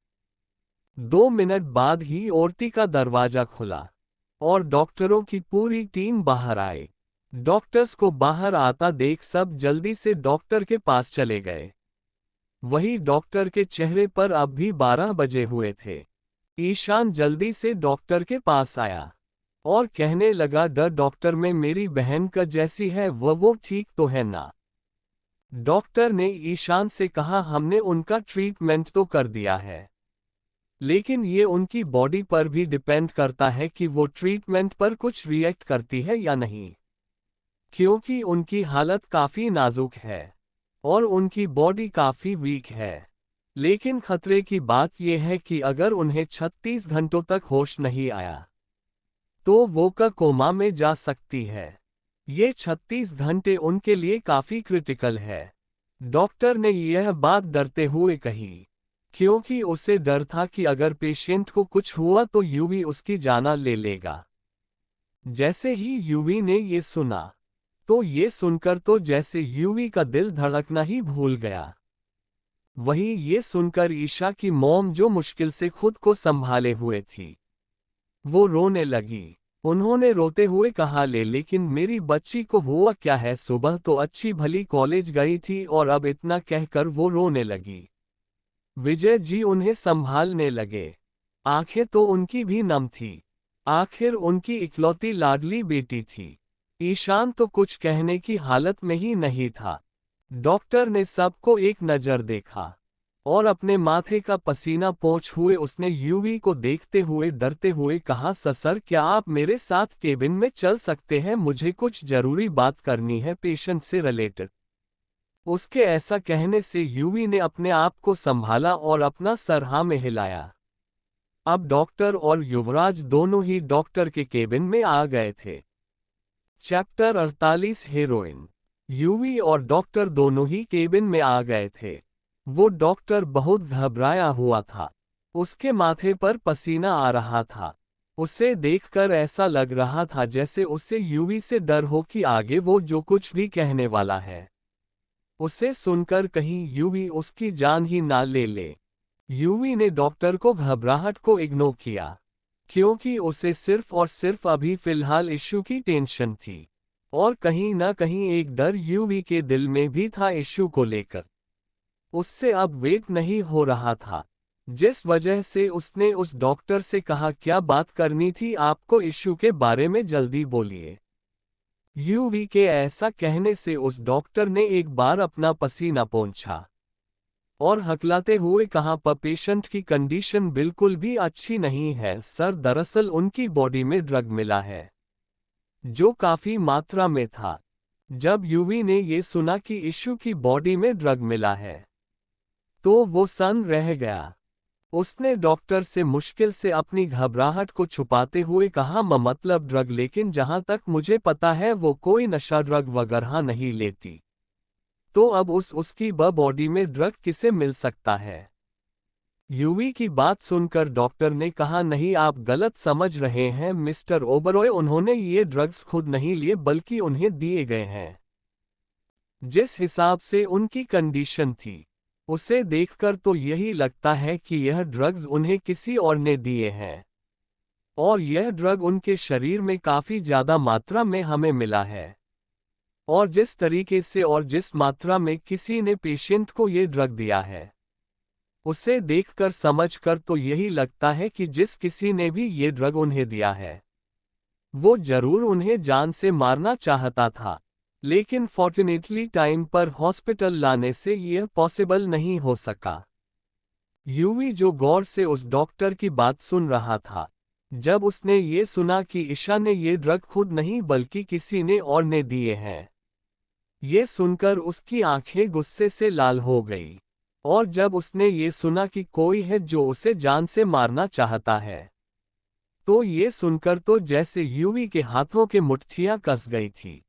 2 मिनट बाद ही औरती का दरवाजा खुला और डॉक्टरों की पूरी टीम बाहर आई। डॉक्टर्स को बाहर आता देख सब जल्दी से डॉक्टर के पास चले गए। वही डॉक्टर के चेहरे पर अब भी 12 बजे हुए थे। ईशान जल्दी से डॉक्टर के पास आया और कहने लगा, डॉक्टर में मेरी बहन का जैसी है वो ठीक तो है ना? डॉक्टर ने ईशान से कहा, हमने उनका ट्रीटमेंट तो कर दिया है, लेकिन ये उनकी बॉडी पर भी डिपेंड करता है कि वो ट्रीटमेंट पर कुछ रिएक्ट करती है या नहीं, क्योंकि उनकी हालत काफ़ी नाजुक है और उनकी बॉडी काफ़ी वीक है। लेकिन खतरे की बात यह है कि अगर उन्हें 36 घंटों तक होश नहीं आया, तो वो कोमा में जा सकती है। ये 36 घंटे उनके लिए काफ़ी क्रिटिकल है। डॉक्टर ने यह बात डरते हुए कही, क्योंकि उसे डर था कि अगर पेशेंट को कुछ हुआ तो यूवी उसकी जान ले लेगा। जैसे ही यूवी ने ये सुना, तो ये सुनकर तो जैसे यूवी का दिल धड़कना ही भूल गया। वही ये सुनकर ईशा की मॉम, जो मुश्किल से खुद को संभाले हुए थी, वो रोने लगी। उन्होंने रोते हुए कहा, लेकिन मेरी बच्ची को हुआ क्या है? सुबह तो अच्छी भली कॉलेज गई थी और अब इतना कहकर वो रोने लगी। विजय जी उन्हें संभालने लगे। आंखें तो उनकी भी नम थी, आखिर उनकी इकलौती लाडली बेटी थी। ईशान तो कुछ कहने की हालत में ही नहीं था। डॉक्टर ने सबको एक नज़र देखा और अपने माथे का पसीना पोंछ हुए उसने यूवी को देखते हुए डरते हुए कहा, सर क्या आप मेरे साथ केबिन में चल सकते हैं? मुझे कुछ जरूरी बात करनी है पेशेंट से रिलेटेड। उसके ऐसा कहने से यूवी ने अपने आप को संभाला और अपना सर हाँ में हिलाया। अब डॉक्टर और युवराज दोनों ही डॉक्टर के केबिन में आ गए थे। Chapter 48 heroine. यूवी और डॉक्टर दोनों ही केबिन में आ गए थे। वो डॉक्टर बहुत घबराया हुआ था, उसके माथे पर पसीना आ रहा था। उसे देखकर ऐसा लग रहा था जैसे उसे यूवी से डर हो कि आगे वो जो कुछ भी कहने वाला है, उसे सुनकर कहीं यूवी उसकी जान ही ना ले ले। यूवी ने डॉक्टर को घबराहट को इग्नोर किया, क्योंकि उसे सिर्फ और सिर्फ अभी फिलहाल इश्यू की टेंशन थी और कहीं ना कहीं एक डर यूवी के दिल में भी था इश्यू को लेकर। उससे अब वेट नहीं हो रहा था, जिस वजह से उसने उस डॉक्टर से कहा, क्या बात करनी थी आपको इश्यू के बारे में, जल्दी बोलिए। यूवी के ऐसा कहने से उस डॉक्टर ने एक बार अपना पसीना पोंछा। और हकलाते हुए कहा, पर पेशेंट की कंडीशन बिल्कुल भी अच्छी नहीं है सर, दरअसल उनकी बॉडी में ड्रग मिला है जो काफी मात्रा में था। जब यूवी ने ये सुना कि इशू की बॉडी में ड्रग मिला है तो वो सन्न रह गया। उसने डॉक्टर से मुश्किल से अपनी घबराहट को छुपाते हुए कहा, मतलब ड्रग, लेकिन जहां तक मुझे पता है वो कोई नशा ड्रग वगैरह नहीं लेती। तो अब उसकी बॉडी में ड्रग किसे मिल सकता है? यूवी की बात सुनकर डॉक्टर ने कहा, नहीं आप गलत समझ रहे हैं मिस्टर ओबरॉय, उन्होंने ये ड्रग्स खुद नहीं लिए बल्कि उन्हें दिए गए हैं। जिस हिसाब से उनकी कंडीशन थी उसे देखकर तो यही लगता है कि यह ड्रग्स उन्हें किसी और ने दिए हैं और यह ड्रग उनके शरीर में काफी ज्यादा मात्रा में हमें मिला है। और जिस तरीके से और जिस मात्रा में किसी ने पेशेंट को ये ड्रग दिया है उसे देखकर समझकर तो यही लगता है कि जिस किसी ने भी ये ड्रग उन्हें दिया है वो जरूर उन्हें जान से मारना चाहता था, लेकिन फॉर्चुनेटली टाइम पर हॉस्पिटल लाने से यह पॉसिबल नहीं हो सका। यूवी जो गौर से उस डॉक्टर की बात सुन रहा था, जब उसने ये सुना कि ईशा ने ये ड्रग खुद नहीं बल्कि किसी ने और ने दिए हैं, ये सुनकर उसकी आंखें गुस्से से लाल हो गई। और जब उसने ये सुना कि कोई है जो उसे जान से मारना चाहता है, तो ये सुनकर तो जैसे यूवी के हाथों के मुट्ठियां कस गई थी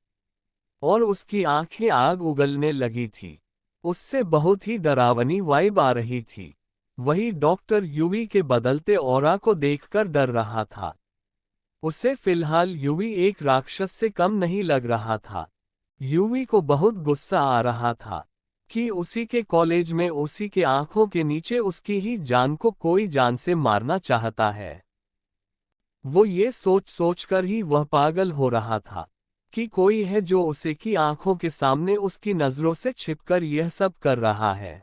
और उसकी आंखें आग उगलने लगी थी। उससे बहुत ही डरावनी वाइब आ रही थी। वही डॉक्टर यूवी के बदलते ऑरा को देखकर डर रहा था। उसे फिलहाल यूवी एक राक्षस से कम नहीं लग रहा था। यूवी को बहुत गुस्सा आ रहा था कि उसी के कॉलेज में उसी के आंखों के नीचे उसकी ही जान को कोई जान से मारना चाहता है। वो ये सोच सोचकर ही वह पागल हो रहा था कि कोई है जो उसे की आंखों के सामने उसकी नजरों से छिपकर यह सब कर रहा है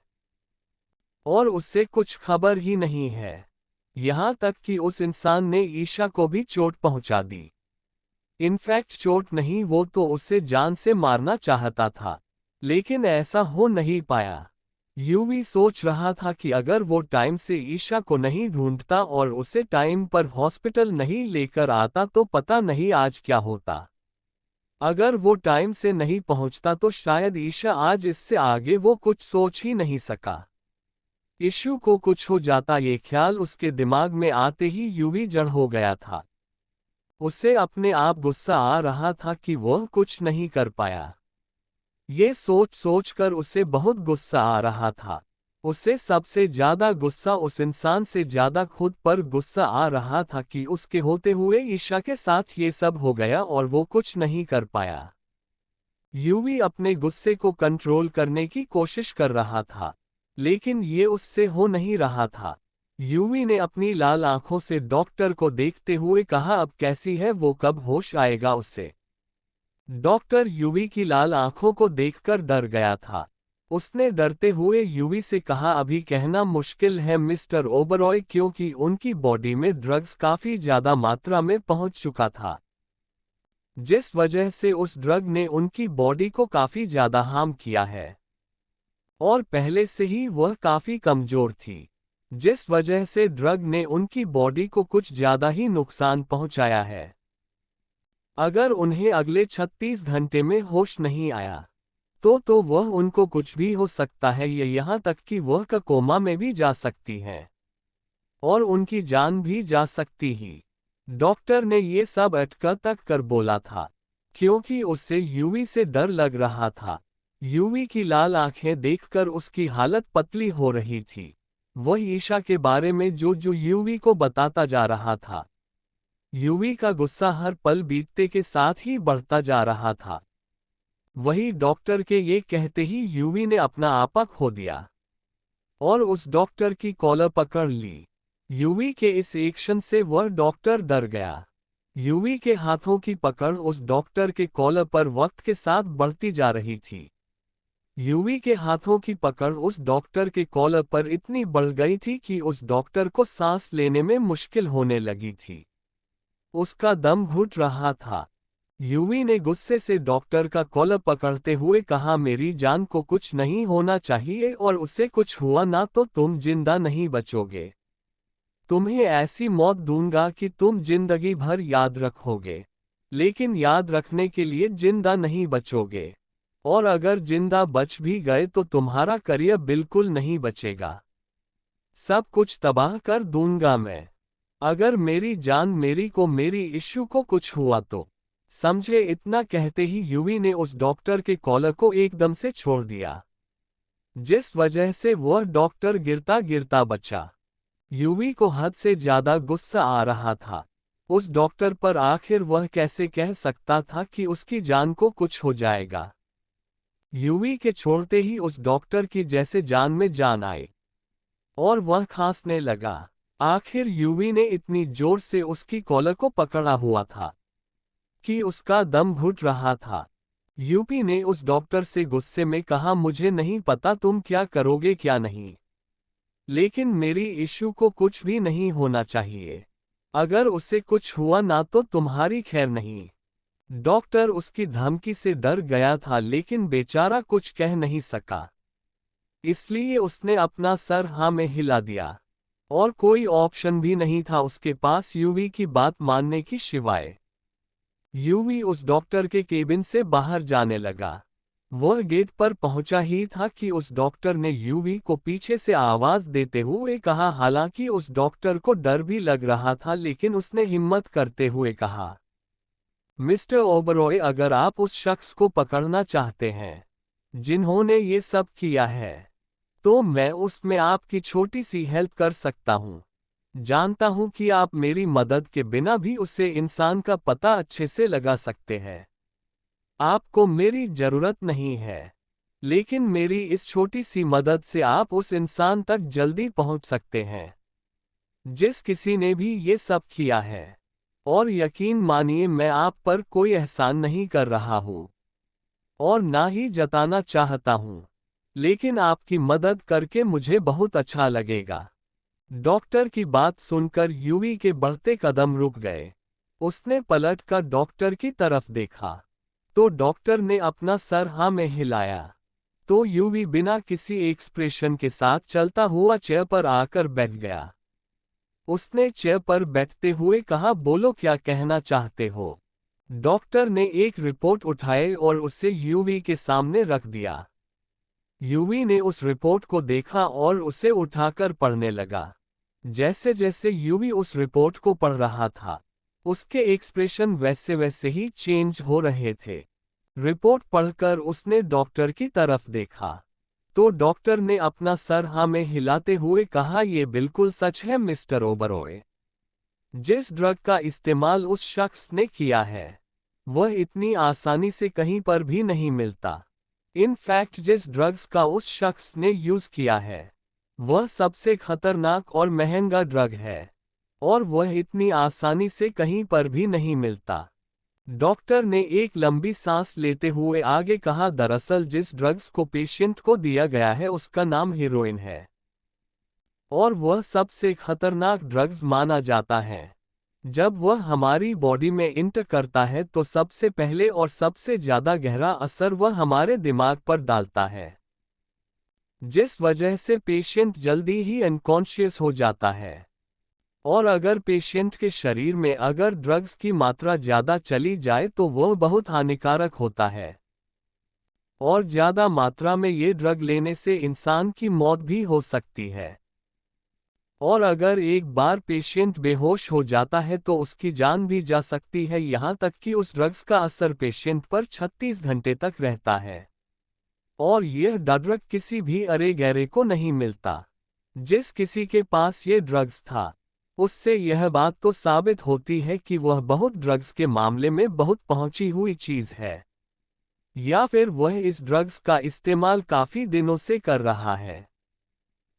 और उससे कुछ खबर ही नहीं है। यहां तक कि उस इंसान ने ईशा को भी चोट पहुंचा दी। इनफैक्ट चोट नहीं, वो तो उसे जान से मारना चाहता था, लेकिन ऐसा हो नहीं पाया। यूवी सोच रहा था कि अगर वो टाइम से ईशा को नहीं ढूंढता और उसे टाइम पर हॉस्पिटल नहीं लेकर आता तो पता नहीं आज क्या होता। अगर वो टाइम से नहीं पहुंचता तो शायद ईशा आज इससे आगे वो कुछ सोच ही नहीं सका। इशू को कुछ हो जाता, ये ख्याल उसके दिमाग में आते ही यूवी जड़ हो गया था। उसे अपने आप गुस्सा आ रहा था कि वह कुछ नहीं कर पाया। ये सोच सोचकर उसे बहुत गुस्सा आ रहा था। उसे सबसे ज्यादा गुस्सा उस इंसान से ज्यादा खुद पर गुस्सा आ रहा था कि उसके होते हुए ईशा के साथ ये सब हो गया और वो कुछ नहीं कर पाया। यूवी अपने गुस्से को कंट्रोल करने की कोशिश कर रहा था, लेकिन ये उससे हो नहीं रहा था। यूवी ने अपनी लाल आंखों से डॉक्टर को देखते हुए कहा, अब कैसी है वो, कब होश आएगा उससे? डॉक्टर यूवी की लाल आंखों को देखकर डर गया था। उसने डरते हुए यूवी से कहा, अभी कहना मुश्किल है मिस्टर ओबरॉय, क्योंकि उनकी बॉडी में ड्रग्स काफी ज्यादा मात्रा में पहुंच चुका था, जिस वजह से उस ड्रग ने उनकी बॉडी को काफी ज्यादा हार्म किया है। और पहले से ही वह काफी कमजोर थी, जिस वजह से ड्रग ने उनकी बॉडी को कुछ ज्यादा ही नुकसान पहुंचाया है। अगर उन्हें अगले 36 घंटे में होश नहीं आया तो वह उनको कुछ भी हो सकता है, ये यहाँ तक कि वह कोमा में भी जा सकती हैं और उनकी जान भी जा सकती ही। डॉक्टर ने ये सब अटका तक कर बोला था क्योंकि उससे यूवी से डर लग रहा था। यूवी की लाल आंखें देखकर उसकी हालत पतली हो रही थी। वह ईशा के बारे में जो यूवी को बताता जा रहा था। यूवी का गुस्सा हर पल बीतते के साथ ही बढ़ता जा रहा था। वही डॉक्टर के ये कहते ही यूवी ने अपना आपा खो दिया और उस डॉक्टर की कॉलर पकड़ ली। यूवी के इस एक्शन से वह डॉक्टर डर गया। यूवी के हाथों की पकड़ उस डॉक्टर के कॉलर पर वक्त के साथ बढ़ती जा रही थी। यूवी के हाथों की पकड़ उस डॉक्टर के कॉलर पर इतनी बढ़ गई थी कि उस डॉक्टर को सांस लेने में मुश्किल होने लगी थी। उसका दम घुट रहा था। यूवी ने गुस्से से डॉक्टर का कॉलर पकड़ते हुए कहा, मेरी जान को कुछ नहीं होना चाहिए और उसे कुछ हुआ ना तो तुम जिंदा नहीं बचोगे। तुम्हें ऐसी मौत दूंगा कि तुम जिंदगी भर याद रखोगे, लेकिन याद रखने के लिए जिंदा नहीं बचोगे। और अगर जिंदा बच भी गए तो तुम्हारा करियर बिल्कुल नहीं बचेगा। सब कुछ तबाह कर दूंगा मैं। अगर मेरी जान मेरी इश्यू को कुछ हुआ तो। समझे। इतना कहते ही यूवी ने उस डॉक्टर के कॉलर को एकदम से छोड़ दिया, जिस वजह से वह डॉक्टर गिरता गिरता बचा। यूवी को हद से ज्यादा गुस्सा आ रहा था उस डॉक्टर पर। आखिर वह कैसे कह सकता था कि उसकी जान को कुछ हो जाएगा। यूवी के छोड़ते ही उस डॉक्टर की जैसे जान में जान आई और वह खांसने लगा। आखिर यूवी ने इतनी जोर से उसकी कॉलर को पकड़ा हुआ था कि उसका दम घुट रहा था। यूपी ने उस डॉक्टर से गुस्से में कहा, मुझे नहीं पता तुम क्या करोगे क्या नहीं, लेकिन मेरी इशू को कुछ भी नहीं होना चाहिए। अगर उसे कुछ हुआ ना तो तुम्हारी खैर नहीं। डॉक्टर उसकी धमकी से डर गया था, लेकिन बेचारा कुछ कह नहीं सका, इसलिए उसने अपना सर हाँ में हिला दिया और कोई ऑप्शन भी नहीं था उसके पास यूवी की बात मानने की सिवाय। यूवी उस डॉक्टर के केबिन से बाहर जाने लगा। वह गेट पर पहुंचा ही था कि उस डॉक्टर ने यूवी को पीछे से आवाज देते हुए कहा। हालांकि उस डॉक्टर को डर भी लग रहा था, लेकिन उसने हिम्मत करते हुए कहा, मिस्टर ओबरॉय, अगर आप उस शख्स को पकड़ना चाहते हैं जिन्होंने ये सब किया है, तो मैं उसमें आपकी छोटी सी हेल्प कर सकता हूं। जानता हूं कि आप मेरी मदद के बिना भी उसे इंसान का पता अच्छे से लगा सकते हैं। आपको मेरी जरूरत नहीं है, लेकिन मेरी इस छोटी सी मदद से आप उस इंसान तक जल्दी पहुंच सकते हैं जिस किसी ने भी ये सब किया है। और यकीन मानिए, मैं आप पर कोई एहसान नहीं कर रहा हूं और ना ही जताना चाहता हूं, लेकिन आपकी मदद करके मुझे बहुत अच्छा लगेगा। डॉक्टर की बात सुनकर यूवी के बढ़ते कदम रुक गए। उसने पलट कर डॉक्टर की तरफ देखा तो डॉक्टर ने अपना सर हाँ में हिलाया। तो यूवी बिना किसी एक्सप्रेशन के साथ चलता हुआ चेयर पर आकर बैठ गया। उसने चेयर पर बैठते हुए कहा, बोलो क्या कहना चाहते हो। डॉक्टर ने एक रिपोर्ट उठाई और उसे यूवी के सामने रख दिया। यूवी ने उस रिपोर्ट को देखा और उसे उठाकर पढ़ने लगा। जैसे जैसे यूवी उस रिपोर्ट को पढ़ रहा था, उसके एक्सप्रेशन वैसे वैसे ही चेंज हो रहे थे। रिपोर्ट पढ़कर उसने डॉक्टर की तरफ देखा तो डॉक्टर ने अपना सर हाँ में हिलाते हुए कहा, यह बिल्कुल सच है मिस्टर ओबरॉय। जिस ड्रग का इस्तेमाल उस शख्स ने किया है, वह इतनी आसानी से कहीं पर भी नहीं मिलता। इनफैक्ट जिस ड्रग्स का उस शख्स ने यूज किया है, वह सबसे खतरनाक और महंगा ड्रग है और वह इतनी आसानी से कहीं पर भी नहीं मिलता। डॉक्टर ने एक लंबी सांस लेते हुए आगे कहा, दरअसल जिस ड्रग्स को पेशेंट को दिया गया है उसका नाम हेरोइन है और वह सबसे खतरनाक ड्रग्स माना जाता है। जब वह हमारी बॉडी में इंटर करता है तो सबसे पहले और सबसे ज्यादा गहरा असर वह हमारे दिमाग पर डालता है, जिस वजह से पेशेंट जल्दी ही अनकॉन्शियस हो जाता है। और अगर पेशेंट के शरीर में अगर ड्रग्स की मात्रा ज़्यादा चली जाए तो वह बहुत हानिकारक होता है और ज़्यादा मात्रा में ये ड्रग लेने से इंसान की मौत भी हो सकती है। और अगर एक बार पेशेंट बेहोश हो जाता है तो उसकी जान भी जा सकती है, यहाँ तक कि उस ड्रग्स का असर पेशेंट पर 36 घंटे तक रहता है और यह ड्रग किसी भी अरे गहरे को नहीं मिलता। जिस किसी के पास ये ड्रग्स था, उससे यह बात तो साबित होती है कि वह बहुत ड्रग्स के मामले में बहुत पहुंची हुई चीज है, या फिर वह इस ड्रग्स का इस्तेमाल काफी दिनों से कर रहा है।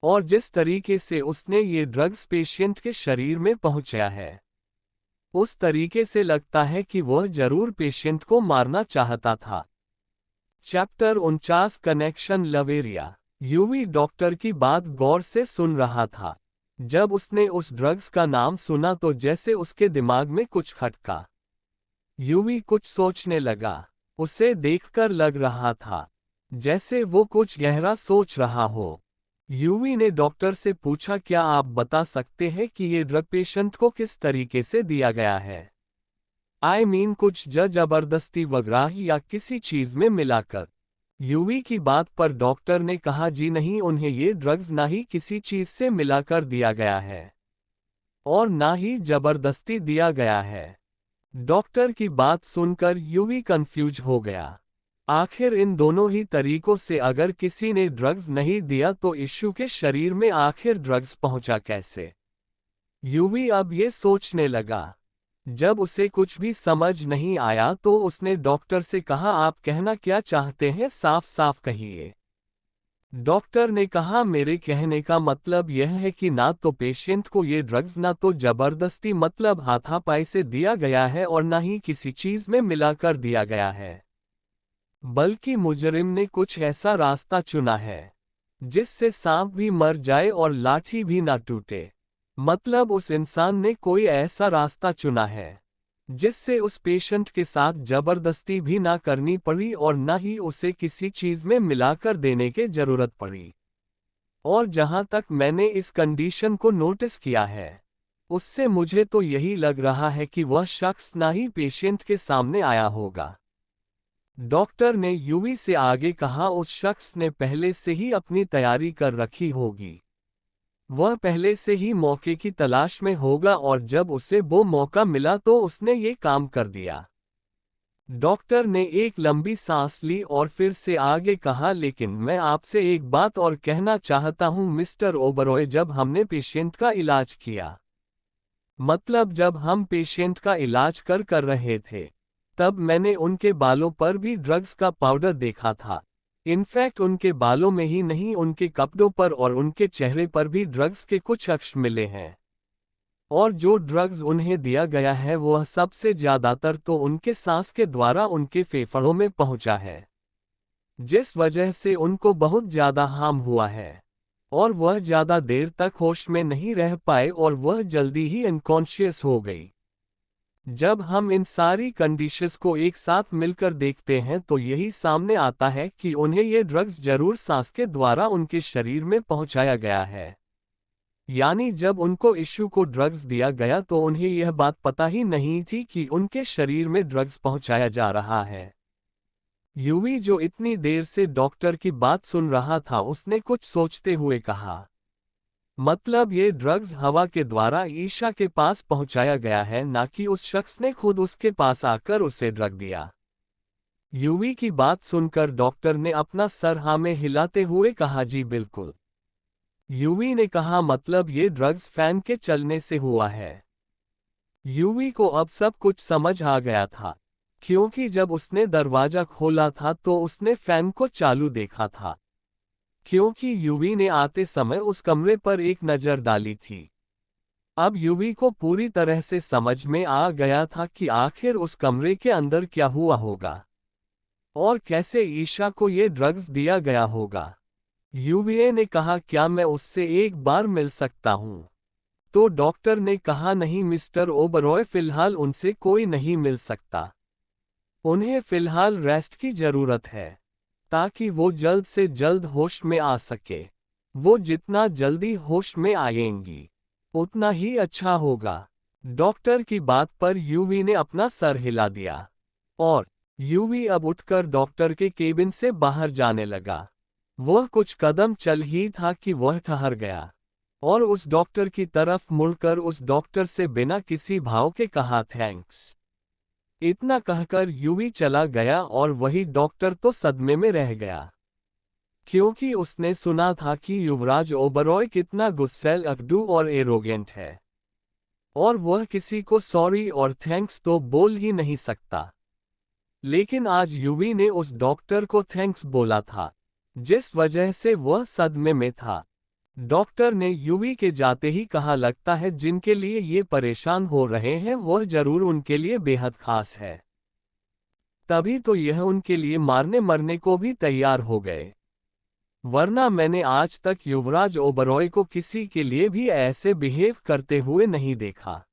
और जिस तरीके से उसने ये ड्रग्स पेशेंट के शरीर में पहुंचाया है, उस तरीके से लगता है कि वह जरूर पेशेंट को मारना चाहता था। चैप्टर 49 कनेक्शन लवेरिया। यूवी डॉक्टर की बात गौर से सुन रहा था। जब उसने उस ड्रग्स का नाम सुना तो जैसे उसके दिमाग में कुछ खटका। यूवी कुछ सोचने लगा। उसे देखकर लग रहा था जैसे वो कुछ गहरा सोच रहा हो। यूवी ने डॉक्टर से पूछा, क्या आप बता सकते हैं कि ये ड्रग पेशेंट को किस तरीके से दिया गया है? कुछ जबरदस्ती वगैरह या किसी चीज में मिलाकर? यूवी की बात पर डॉक्टर ने कहा, जी नहीं, उन्हें ये ड्रग्स ना ही किसी चीज से मिलाकर दिया गया है और ना ही जबरदस्ती दिया गया है। डॉक्टर की बात सुनकर यूवी कंफ्यूज हो गया। आखिर इन दोनों ही तरीकों से अगर किसी ने ड्रग्स नहीं दिया तो इश्यू के शरीर में आखिर ड्रग्स पहुंचा कैसे? यूवी अब ये सोचने लगा। जब उसे कुछ भी समझ नहीं आया तो उसने डॉक्टर से कहा, आप कहना क्या चाहते हैं, साफ साफ कहिए। डॉक्टर ने कहा, मेरे कहने का मतलब यह है कि ना तो पेशेंट को ये ड्रग्स ना तो जबरदस्ती मतलब हाथापाई से दिया गया है और ना ही किसी चीज में मिलाकर दिया गया है, बल्कि मुजरिम ने कुछ ऐसा रास्ता चुना है जिससे सांप भी मर जाए और लाठी भी ना टूटे। मतलब उस इंसान ने कोई ऐसा रास्ता चुना है जिससे उस पेशेंट के साथ जबरदस्ती भी ना करनी पड़ी और ना ही उसे किसी चीज में मिलाकर देने की जरूरत पड़ी। और जहां तक मैंने इस कंडीशन को नोटिस किया है, उससे मुझे तो यही लग रहा है कि वह शख्स ना ही पेशेंट के सामने आया होगा। डॉक्टर ने यूवी से आगे कहा, उस शख्स ने पहले से ही अपनी तैयारी कर रखी होगी। वह पहले से ही मौके की तलाश में होगा और जब उसे वो मौका मिला तो उसने ये काम कर दिया। डॉक्टर ने एक लंबी सांस ली और फिर से आगे कहा, लेकिन मैं आपसे एक बात और कहना चाहता हूं मिस्टर ओबरॉय, जब हमने पेशेंट का इलाज किया, मतलब जब हम पेशेंट का इलाज कर रहे थे, तब मैंने उनके बालों पर भी ड्रग्स का पाउडर देखा था। इनफैक्ट उनके बालों में ही नहीं, उनके कपड़ों पर और उनके चेहरे पर भी ड्रग्स के कुछ अंश मिले हैं। और जो ड्रग्स उन्हें दिया गया है वह सबसे ज्यादातर तो उनके सांस के द्वारा उनके फेफड़ों में पहुंचा है, जिस वजह से उनको बहुत ज्यादा हार्म हुआ है और वह ज्यादा देर तक होश में नहीं रह पाए और वह जल्दी ही अनकॉन्शियस हो गई। जब हम इन सारी कंडीशंस को एक साथ मिलकर देखते हैं तो यही सामने आता है कि उन्हें ये ड्रग्स जरूर सांस के द्वारा उनके शरीर में पहुंचाया गया है। यानी जब उनको इश्यू को ड्रग्स दिया गया तो उन्हें यह बात पता ही नहीं थी कि उनके शरीर में ड्रग्स पहुंचाया जा रहा है। यूवी जो इतनी देर से डॉक्टर की बात सुन रहा था, उसने कुछ सोचते हुए कहा, मतलब ये ड्रग्स हवा के द्वारा ईशा के पास पहुंचाया गया है, ना कि उस शख्स ने खुद उसके पास आकर उसे ड्रग दिया। यूवी की बात सुनकर डॉक्टर ने अपना सर हाँ में हिलाते हुए कहा, जी बिल्कुल। यूवी ने कहा, मतलब ये ड्रग्स फैन के चलने से हुआ है। यूवी को अब सब कुछ समझ आ गया था, क्योंकि जब उसने दरवाजा खोला था तो उसने फैन को चालू देखा था, क्योंकि यूवी ने आते समय उस कमरे पर एक नज़र डाली थी। अब यूवी को पूरी तरह से समझ में आ गया था कि आखिर उस कमरे के अंदर क्या हुआ होगा और कैसे ईशा को ये ड्रग्स दिया गया होगा। यूवीए ने कहा, क्या मैं उससे एक बार मिल सकता हूँ? तो डॉक्टर ने कहा, नहीं मिस्टर ओबरॉय, फिलहाल उनसे कोई नहीं मिल सकता। उन्हें फिलहाल रेस्ट की जरूरत है ताकि वो जल्द से जल्द होश में आ सके। वो जितना जल्दी होश में आएंगी उतना ही अच्छा होगा। डॉक्टर की बात पर यूवी ने अपना सर हिला दिया और यूवी अब उठकर डॉक्टर के केबिन से बाहर जाने लगा। वह कुछ कदम चल ही था कि वह ठहर गया और उस डॉक्टर की तरफ मुड़कर उस डॉक्टर से बिना किसी भाव के कहा, थैंक्स। इतना कहकर यूवी चला गया और वही डॉक्टर तो सदमे में रह गया, क्योंकि उसने सुना था कि युवराज ओबरॉय कितना गुस्सैल, अकड़ू और एरोगेंट है और वह किसी को सॉरी और थैंक्स तो बोल ही नहीं सकता। लेकिन आज यूवी ने उस डॉक्टर को थैंक्स बोला था, जिस वजह से वह सदमे में था। डॉक्टर ने यूवी के जाते ही कहा, लगता है जिनके लिए ये परेशान हो रहे हैं वह जरूर उनके लिए बेहद खास है, तभी तो यह उनके लिए मारने मरने को भी तैयार हो गए, वरना मैंने आज तक युवराज ओबरॉय को किसी के लिए भी ऐसे बिहेव करते हुए नहीं देखा।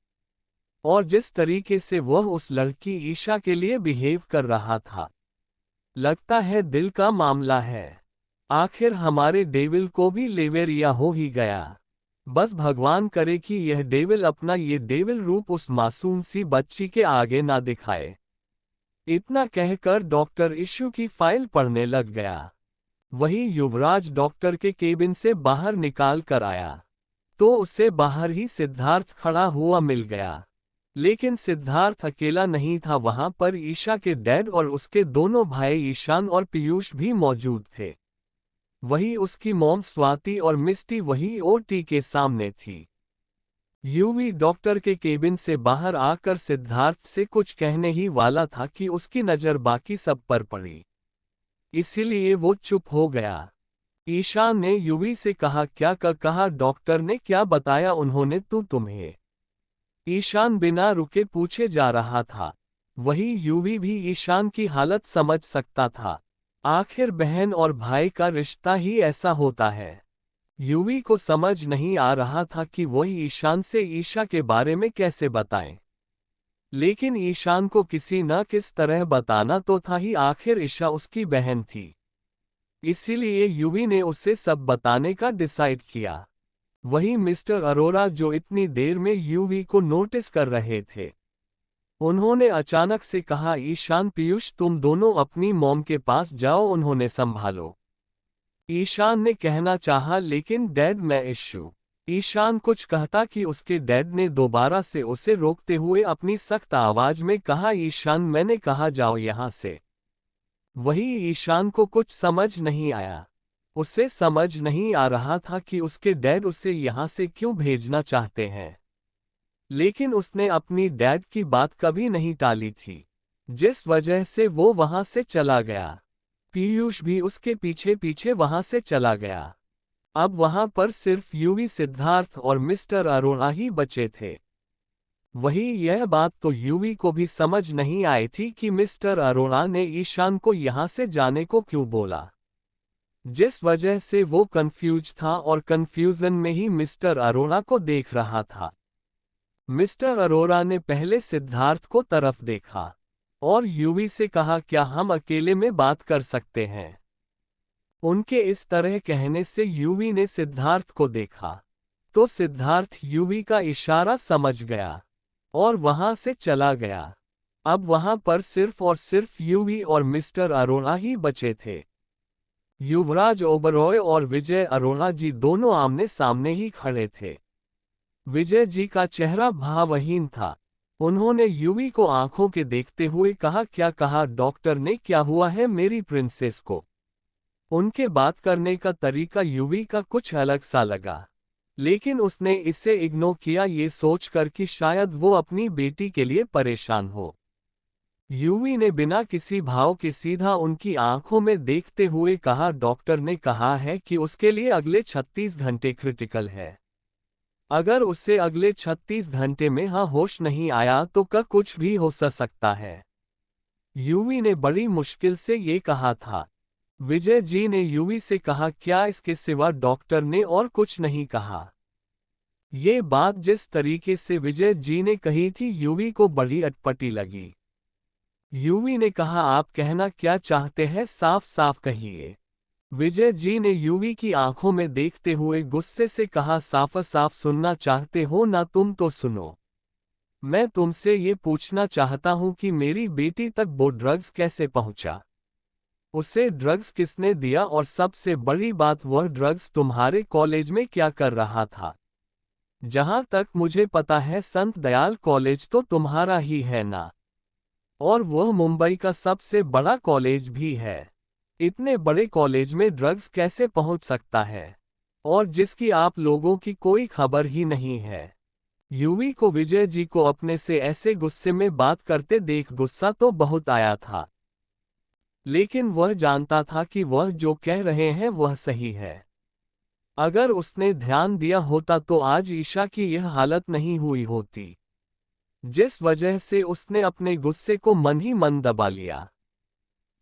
और जिस तरीके से वह उस लड़की ईशा के लिए बिहेव कर रहा था, लगता है दिल का मामला है। आखिर हमारे डेविल को भी लेवेरिया हो ही गया। बस भगवान करे कि यह डेविल अपना ये डेविल रूप उस मासूम सी बच्ची के आगे ना दिखाए। इतना कहकर डॉक्टर इशू की फाइल पढ़ने लग गया। वही युवराज डॉक्टर के केबिन से बाहर निकाल कर आया तो उसे बाहर ही सिद्धार्थ खड़ा हुआ मिल गया। लेकिन सिद्धार्थ अकेला नहीं था, वहां पर ईशा के डैड और उसके दोनों भाई ईशान और पीयूष भी मौजूद थे। वही उसकी मॉम स्वाति और मिस्टी वही ओटी के सामने थी। यूवी डॉक्टर के केबिन से बाहर आकर सिद्धार्थ से कुछ कहने ही वाला था कि उसकी नज़र बाकी सब पर पड़ी, इसीलिए वो चुप हो गया। ईशान ने यूवी से कहा, क्या कहा डॉक्टर ने क्या बताया उन्होंने तुम्हें? ईशान बिना रुके पूछे जा रहा था। वही यूवी भी ईशान की हालत समझ सकता था। आखिर बहन और भाई का रिश्ता ही ऐसा होता है। यूवी को समझ नहीं आ रहा था कि वही ईशान से ईशा के बारे में कैसे बताएं। लेकिन ईशान को किसी न किस तरह बताना तो था ही, आखिर ईशा उसकी बहन थी। इसीलिए यूवी ने उसे सब बताने का डिसाइड किया। वही मिस्टर अरोरा जो इतनी देर में यूवी को नोटिस कर रहे थे, उन्होंने अचानक से कहा, ईशान पीयूष तुम दोनों अपनी मॉम के पास जाओ, उन्होंने संभालो। ईशान ने कहना चाहा, लेकिन डैड मैं इशू। ईशान कुछ कहता कि उसके डैड ने दोबारा से उसे रोकते हुए अपनी सख्त आवाज में कहा, ईशान मैंने कहा जाओ यहां से। वही ईशान को कुछ समझ नहीं आया। उसे समझ नहीं आ रहा था कि उसके डैड उसे यहां से क्यों भेजना चाहते हैं। लेकिन उसने अपनी डैड की बात कभी नहीं टाली थी, जिस वजह से वो वहां से चला गया। पीयूष भी उसके पीछे पीछे वहां से चला गया। अब वहां पर सिर्फ यूवी, सिद्धार्थ और मिस्टर अरोड़ा ही बचे थे। वही यह बात तो यूवी को भी समझ नहीं आई थी कि मिस्टर अरोड़ा ने ईशान को यहां से जाने को क्यों बोला, जिस वजह से वो कंफ्यूज था और कंफ्यूजन में ही मिस्टर अरोड़ा को देख रहा था। मिस्टर अरोड़ा ने पहले सिद्धार्थ को तरफ देखा और यूवी से कहा, क्या हम अकेले में बात कर सकते हैं? उनके इस तरह कहने से यूवी ने सिद्धार्थ को देखा तो सिद्धार्थ यूवी का इशारा समझ गया और वहां से चला गया। अब वहां पर सिर्फ और सिर्फ यूवी और मिस्टर अरोड़ा ही बचे थे। युवराज ओबरॉय और विजय अरोड़ा जी दोनों आमने सामने ही खड़े थे। विजय जी का चेहरा भावहीन था। उन्होंने यूवी को आंखों के देखते हुए कहा, क्या कहा डॉक्टर ने, क्या हुआ है मेरी प्रिंसेस को? उनके बात करने का तरीका यूवी का कुछ अलग सा लगा, लेकिन उसने इसे इग्नोर किया, ये सोचकर कि शायद वो अपनी बेटी के लिए परेशान हो। यूवी ने बिना किसी भाव के सीधा उनकी आंखों में देखते हुए कहा, डॉक्टर ने कहा है कि उसके लिए अगले 36 घंटे क्रिटिकल है। अगर उसे अगले 36 घंटे में होश नहीं आया तो कुछ भी हो सकता है। यूवी ने बड़ी मुश्किल से ये कहा था। विजय जी ने यूवी से कहा, क्या इसके सिवा डॉक्टर ने और कुछ नहीं कहा? ये बात जिस तरीके से विजय जी ने कही थी यूवी को बड़ी अटपटी लगी। यूवी ने कहा, आप कहना क्या चाहते हैं, साफ साफ कहिए। विजय जी ने यूवी की आंखों में देखते हुए गुस्से से कहा, साफ साफ सुनना चाहते हो ना, तुम तो सुनो। मैं तुमसे ये पूछना चाहता हूं कि मेरी बेटी तक वो ड्रग्स कैसे पहुंचा? उसे ड्रग्स किसने दिया? और सबसे बड़ी बात, वह ड्रग्स तुम्हारे कॉलेज में क्या कर रहा था? जहां तक मुझे पता है संत दयाल कॉलेज तो तुम्हारा ही है ना, और वह मुंबई का सबसे बड़ा कॉलेज भी है। इतने बड़े कॉलेज में ड्रग्स कैसे पहुंच सकता है, और जिसकी आप लोगों की कोई खबर ही नहीं है? यूवी को विजय जी को अपने से ऐसे गुस्से में बात करते देख गुस्सा तो बहुत आया था, लेकिन वह जानता था कि वह जो कह रहे हैं वह सही है। अगर उसने ध्यान दिया होता तो आज ईशा की यह हालत नहीं हुई होती, जिस वजह से उसने अपने गुस्से को मन ही मन दबा लिया।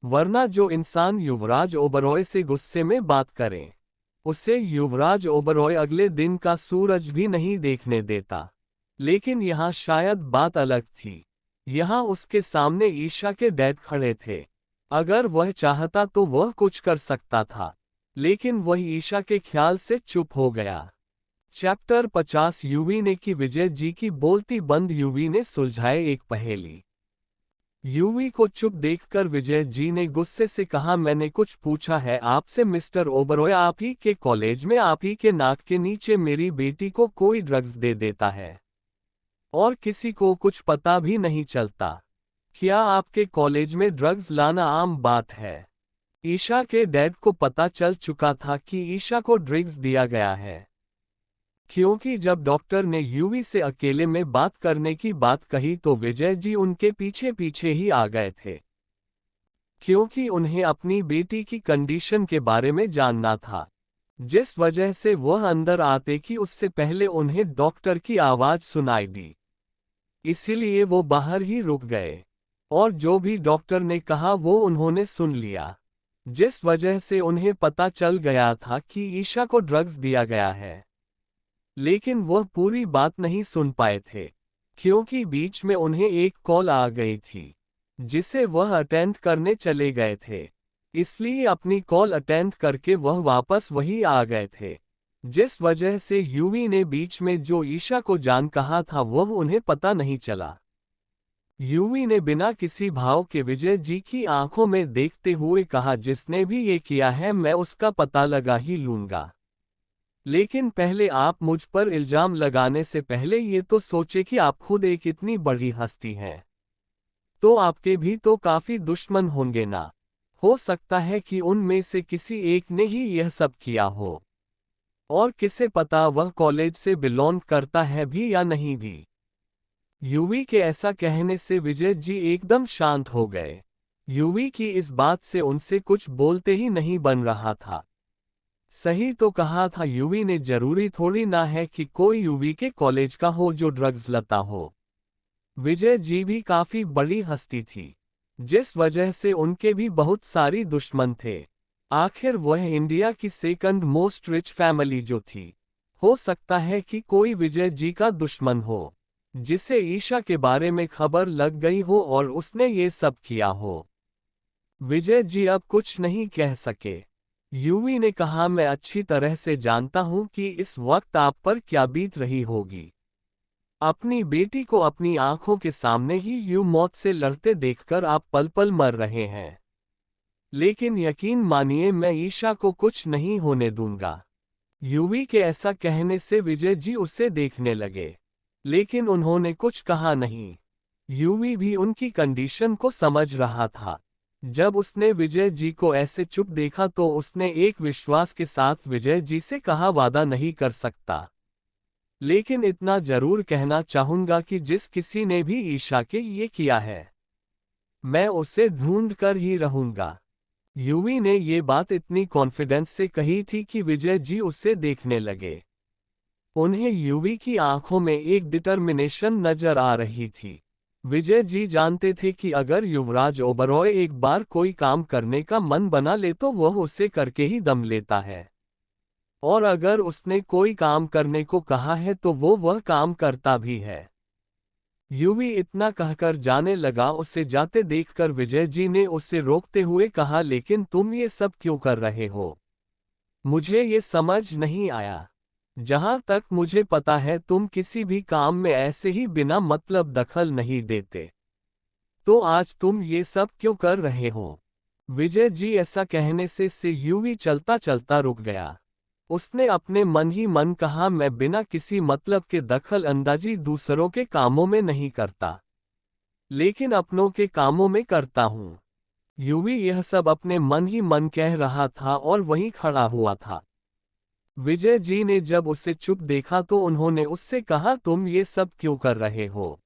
वरना जो इंसान युवराज ओबरॉय से गुस्से में बात करे, उसे युवराज ओबरॉय अगले दिन का सूरज भी नहीं देखने देता। लेकिन यहाँ शायद बात अलग थी। यहाँ उसके सामने ईशा के डैड खड़े थे। अगर वह चाहता तो वह कुछ कर सकता था, लेकिन वह ईशा के ख्याल से चुप हो गया। चैप्टर 50 यूवी ने की विजय जी की बोलती बंद। यूवी ने सुलझाए एक पहेली। यूवी को चुप देखकर विजय जी ने गुस्से से कहा, मैंने कुछ पूछा है आपसे मिस्टर ओबरॉय? आप ही के कॉलेज में आप ही के नाक के नीचे मेरी बेटी को कोई ड्रग्स दे देता है और किसी को कुछ पता भी नहीं चलता। क्या आपके कॉलेज में ड्रग्स लाना आम बात है? ईशा के डैड को पता चल चुका था कि ईशा को ड्रग्स दिया गया है, क्योंकि जब डॉक्टर ने यूवी से अकेले में बात करने की बात कही तो विजय जी उनके पीछे पीछे ही आ गए थे, क्योंकि उन्हें अपनी बेटी की कंडीशन के बारे में जानना था, जिस वजह से वह अंदर आते कि उससे पहले उन्हें डॉक्टर की आवाज सुनाई दी। इसीलिए वो बाहर ही रुक गए और जो भी डॉक्टर ने कहा वो उन्होंने सुन लिया, जिस वजह से उन्हें पता चल गया था कि ईशा को ड्रग्स दिया गया है। लेकिन वह पूरी बात नहीं सुन पाए थे, क्योंकि बीच में उन्हें एक कॉल आ गई थी जिसे वह अटेंड करने चले गए थे। इसलिए अपनी कॉल अटेंड करके वह वापस वही आ गए थे, जिस वजह से यूवी ने बीच में जो ईशा को जान कहा था वह उन्हें पता नहीं चला। यूवी ने बिना किसी भाव के विजय जी की आंखों में देखते हुए कहा, जिसने भी ये किया है मैं उसका पता लगा ही लूंगा। लेकिन पहले आप मुझ पर इल्जाम लगाने से पहले ये तो सोचे कि आप खुद एक इतनी बड़ी हस्ती हैं, तो आपके भी तो काफी दुश्मन होंगे ना। हो सकता है कि उनमें से किसी एक ने ही यह सब किया हो, और किसे पता वह कॉलेज से बिलोंग करता है भी या नहीं भी। यूवी के ऐसा कहने से विजय जी एकदम शांत हो गए। यूवी की इस बात से उनसे कुछ बोलते ही नहीं बन रहा था। सही तो कहा था यूवी ने, जरूरी थोड़ी ना है कि कोई यूवी के कॉलेज का हो जो ड्रग्स लता हो। विजय जी भी काफी बड़ी हस्ती थी, जिस वजह से उनके भी बहुत सारी दुश्मन थे। आखिर वह इंडिया की सेकंड मोस्ट रिच फैमिली जो थी। हो सकता है कि कोई विजय जी का दुश्मन हो, जिसे ईशा के बारे में खबर लग गई हो और उसने ये सब किया हो। विजय जी अब कुछ नहीं कह सके। यूवी ने कहा, मैं अच्छी तरह से जानता हूं कि इस वक्त आप पर क्या बीत रही होगी। अपनी बेटी को अपनी आंखों के सामने ही यूं मौत से लड़ते देखकर आप पल पल मर रहे हैं। लेकिन यकीन मानिए मैं ईशा को कुछ नहीं होने दूंगा। यूवी के ऐसा कहने से विजय जी उसे देखने लगे, लेकिन उन्होंने कुछ कहा नहीं। यूवी भी उनकी कंडीशन को समझ रहा था। जब उसने विजय जी को ऐसे चुप देखा तो उसने एक विश्वास के साथ विजय जी से कहा, वादा नहीं कर सकता, लेकिन इतना जरूर कहना चाहूंगा कि जिस किसी ने भी ईशा के ये किया है, मैं उसे ढूंढ कर ही रहूंगा। यूवी ने ये बात इतनी कॉन्फिडेंस से कही थी कि विजय जी उसे देखने लगे। उन्हें यूवी की आंखों में एक डिटर्मिनेशन नजर आ रही थी। विजय जी जानते थे कि अगर युवराज ओबरॉय एक बार कोई काम करने का मन बना ले तो वह उसे करके ही दम लेता है, और अगर उसने कोई काम करने को कहा है तो वो वह काम करता भी है। यूवी इतना कहकर जाने लगा। उसे जाते देखकर विजय जी ने उसे रोकते हुए कहा, लेकिन तुम ये सब क्यों कर रहे हो? मुझे ये समझ नहीं आया। जहां तक मुझे पता है तुम किसी भी काम में ऐसे ही बिना मतलब दखल नहीं देते, तो आज तुम ये सब क्यों कर रहे हो? विजय जी ऐसा कहने से यूवी चलता चलता रुक गया। उसने अपने मन ही मन कहा, मैं बिना किसी मतलब के दखल अंदाजी दूसरों के कामों में नहीं करता, लेकिन अपनों के कामों में करता हूं। यूवी यह सब अपने मन ही मन कह रहा था और वहीं खड़ा हुआ था। विजय जी ने जब उसे चुप देखा तो उन्होंने उससे कहा, तुम ये सब क्यों कर रहे हो?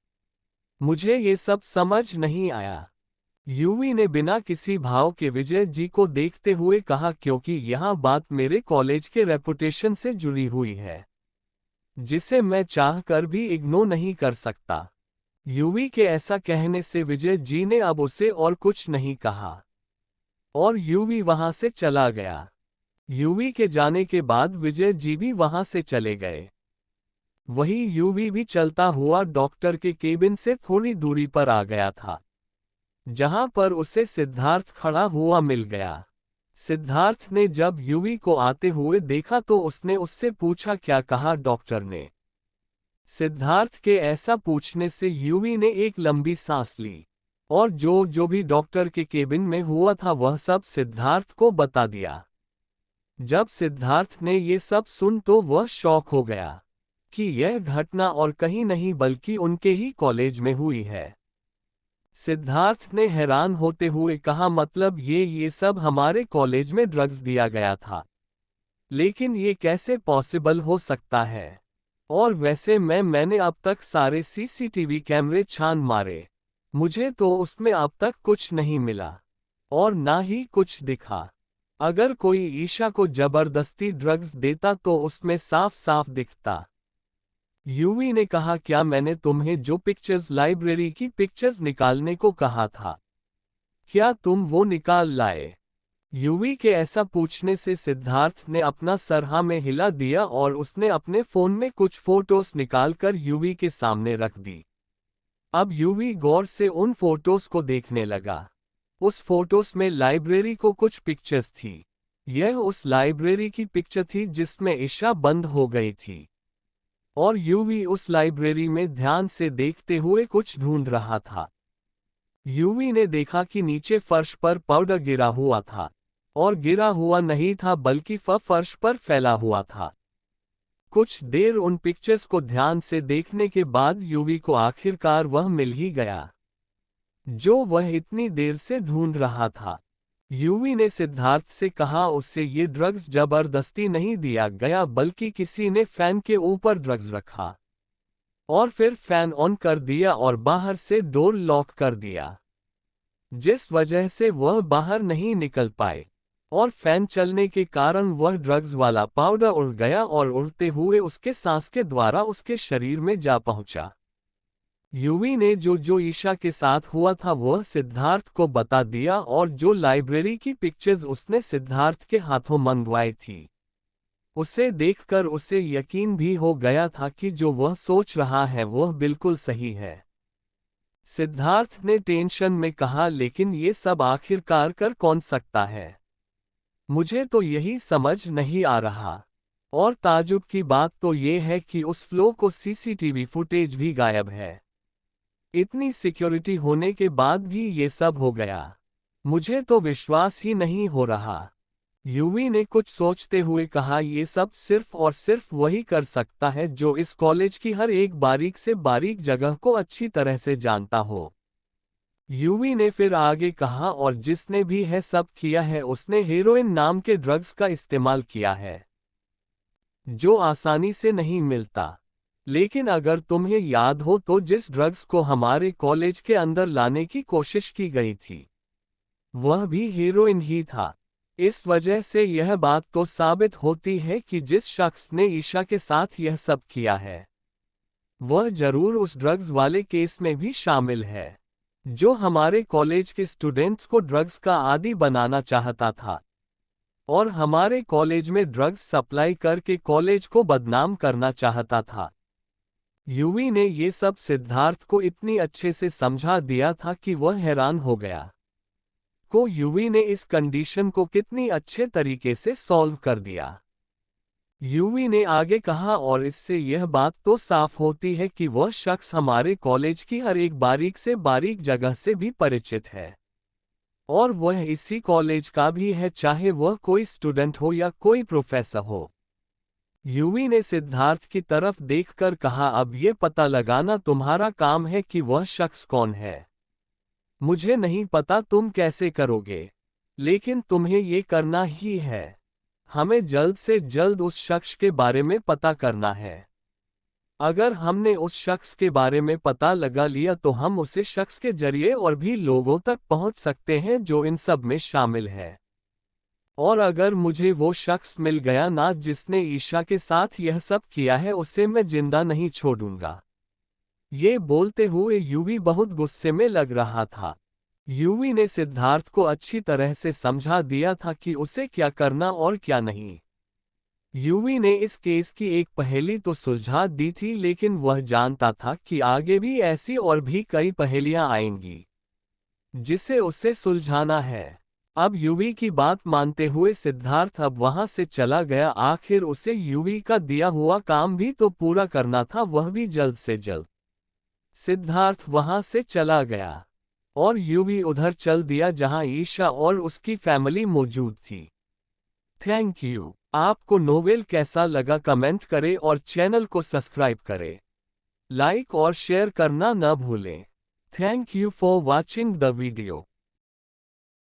मुझे ये सब समझ नहीं आया। यूवी ने बिना किसी भाव के विजय जी को देखते हुए कहा, क्योंकि यह बात मेरे कॉलेज के रेपुटेशन से जुड़ी हुई है, जिसे मैं चाहकर भी इग्नोर नहीं कर सकता। यूवी के ऐसा कहने से विजय जी ने अब उसे और कुछ नहीं कहा, और यूवी वहां से चला गया। यूवी के जाने के बाद विजय जी भी वहां से चले गए। वही यूवी भी चलता हुआ डॉक्टर के केबिन से थोड़ी दूरी पर आ गया था, जहां पर उसे सिद्धार्थ खड़ा हुआ मिल गया। सिद्धार्थ ने जब यूवी को आते हुए देखा तो उसने उससे पूछा, क्या कहा डॉक्टर ने? सिद्धार्थ के ऐसा पूछने से यूवी ने एक लंबी सांस ली और जो जो भी डॉक्टर के केबिन में हुआ था वह सब सिद्धार्थ को बता दिया। जब सिद्धार्थ ने ये सब सुन तो वह शॉक हो गया कि यह घटना और कहीं नहीं बल्कि उनके ही कॉलेज में हुई है। सिद्धार्थ ने हैरान होते हुए कहा, मतलब ये सब हमारे कॉलेज में ड्रग्स दिया गया था? लेकिन ये कैसे पॉसिबल हो सकता है? और वैसे मैंने अब तक सारे सीसीटीवी कैमरे छान मारे, मुझे तो उसमें अब तक कुछ नहीं मिला और ना ही कुछ दिखा। अगर कोई ईशा को जबरदस्ती ड्रग्स देता तो उसमें साफ साफ दिखता। यूवी ने कहा, क्या मैंने तुम्हें जो पिक्चर्स लाइब्रेरी की पिक्चर्स निकालने को कहा था, क्या तुम वो निकाल लाए? यूवी के ऐसा पूछने से सिद्धार्थ ने अपना सर हाँ में हिला दिया और उसने अपने फोन में कुछ फोटोज निकालकर यूवी के सामने रख दी। अब यूवी गौर से उन फोटोज को देखने लगा। उस फोटोज में लाइब्रेरी को कुछ पिक्चर्स थी। यह उस लाइब्रेरी की पिक्चर थी जिसमें ईशा बंद हो गई थी और यूवी उस लाइब्रेरी में ध्यान से देखते हुए कुछ ढूंढ रहा था। यूवी ने देखा कि नीचे फर्श पर पाउडर गिरा हुआ था और गिरा हुआ नहीं था बल्कि फर्श पर फैला हुआ था। कुछ देर उन पिक्चर्स को ध्यान से देखने के बाद यूवी को आखिरकार वह मिल ही गया जो वह इतनी देर से ढूंढ रहा था। यूवी ने सिद्धार्थ से कहा, उससे ये ड्रग्स जबरदस्ती नहीं दिया गया बल्कि किसी ने फैन के ऊपर ड्रग्स रखा और फिर फैन ऑन कर दिया और बाहर से डोर लॉक कर दिया, जिस वजह से वह बाहर नहीं निकल पाए और फैन चलने के कारण वह ड्रग्स वाला पाउडर उड़ गया और उड़ते हुए उसके सांस के द्वारा उसके शरीर में जा पहुंचा। यूवी ने जो ईशा के साथ हुआ था वह सिद्धार्थ को बता दिया और जो लाइब्रेरी की पिक्चर्स उसने सिद्धार्थ के हाथों मंगवाई थी, उसे देखकर उसे यकीन भी हो गया था कि जो वह सोच रहा है वह बिल्कुल सही है। सिद्धार्थ ने टेंशन में कहा, लेकिन ये सब आखिरकार कर कौन सकता है? मुझे तो यही समझ नहीं आ रहा। और ताजुब की बात तो ये है कि उस फ्लो को सीसीटीवी फुटेज भी गायब है। इतनी सिक्योरिटी होने के बाद भी ये सब हो गया। मुझे तो विश्वास ही नहीं हो रहा। यूवी ने कुछ सोचते हुए कहा, ये सब सिर्फ और सिर्फ वही कर सकता है जो इस कॉलेज की हर एक बारीक से बारीक जगह को अच्छी तरह से जानता हो। यूवी ने फिर आगे कहा, और जिसने भी है सब किया है उसने हेरोइन नाम के ड्रग्स का इस्तेमाल किया है, जो आसानी से नहीं मिलता। लेकिन अगर तुम्हें याद हो तो जिस ड्रग्स को हमारे कॉलेज के अंदर लाने की कोशिश की गई थी वह भी हेरोइन ही था। इस वजह से यह बात तो साबित होती है कि जिस शख्स ने ईशा के साथ यह सब किया है वह जरूर उस ड्रग्स वाले केस में भी शामिल है, जो हमारे कॉलेज के स्टूडेंट्स को ड्रग्स का आदी बनाना चाहता था और हमारे कॉलेज में ड्रग्स सप्लाई करके कॉलेज को बदनाम करना चाहता था। यूवी ने ये सब सिद्धार्थ को इतनी अच्छे से समझा दिया था कि वह हैरान हो गया यूवी ने इस कंडीशन को कितनी अच्छे तरीके से सॉल्व कर दिया। यूवी ने आगे कहा, और इससे यह बात तो साफ होती है कि वह शख्स हमारे कॉलेज की हर एक बारीक से बारीक जगह से भी परिचित है और वह इसी कॉलेज का भी है, चाहे वह कोई स्टूडेंट हो या कोई प्रोफेसर हो। यूवी ने सिद्धार्थ की तरफ देखकर कहा, अब ये पता लगाना तुम्हारा काम है कि वह शख्स कौन है। मुझे नहीं पता तुम कैसे करोगे, लेकिन तुम्हें ये करना ही है। हमें जल्द से जल्द उस शख्स के बारे में पता करना है। अगर हमने उस शख्स के बारे में पता लगा लिया तो हम उसे शख्स के जरिए और भी लोगों तक पहुंच सकते हैं जो इन सब में शामिल है। और अगर मुझे वो शख्स मिल गया ना जिसने ईशा के साथ यह सब किया है, उसे मैं जिंदा नहीं छोड़ूंगा। ये बोलते हुए यूवी बहुत गुस्से में लग रहा था। यूवी ने सिद्धार्थ को अच्छी तरह से समझा दिया था कि उसे क्या करना और क्या नहीं। यूवी ने इस केस की एक पहेली तो सुलझा दी थी, लेकिन वह जानता था कि आगे भी ऐसी और भी कई पहेलियां आएंगी जिसे उसे सुलझाना है। अब यूवी की बात मानते हुए सिद्धार्थ अब वहां से चला गया। आखिर उसे यूवी का दिया हुआ काम भी तो पूरा करना था, वह भी जल्द से जल्द। सिद्धार्थ वहां से चला गया और यूवी उधर चल दिया जहां ईशा और उसकी फैमिली मौजूद थी। Thank you. आपको नोवेल कैसा लगा कमेंट करें और चैनल को सब्सक्राइब करें। लाइक और शेयर करना न भूलें। Thank you for watching the video.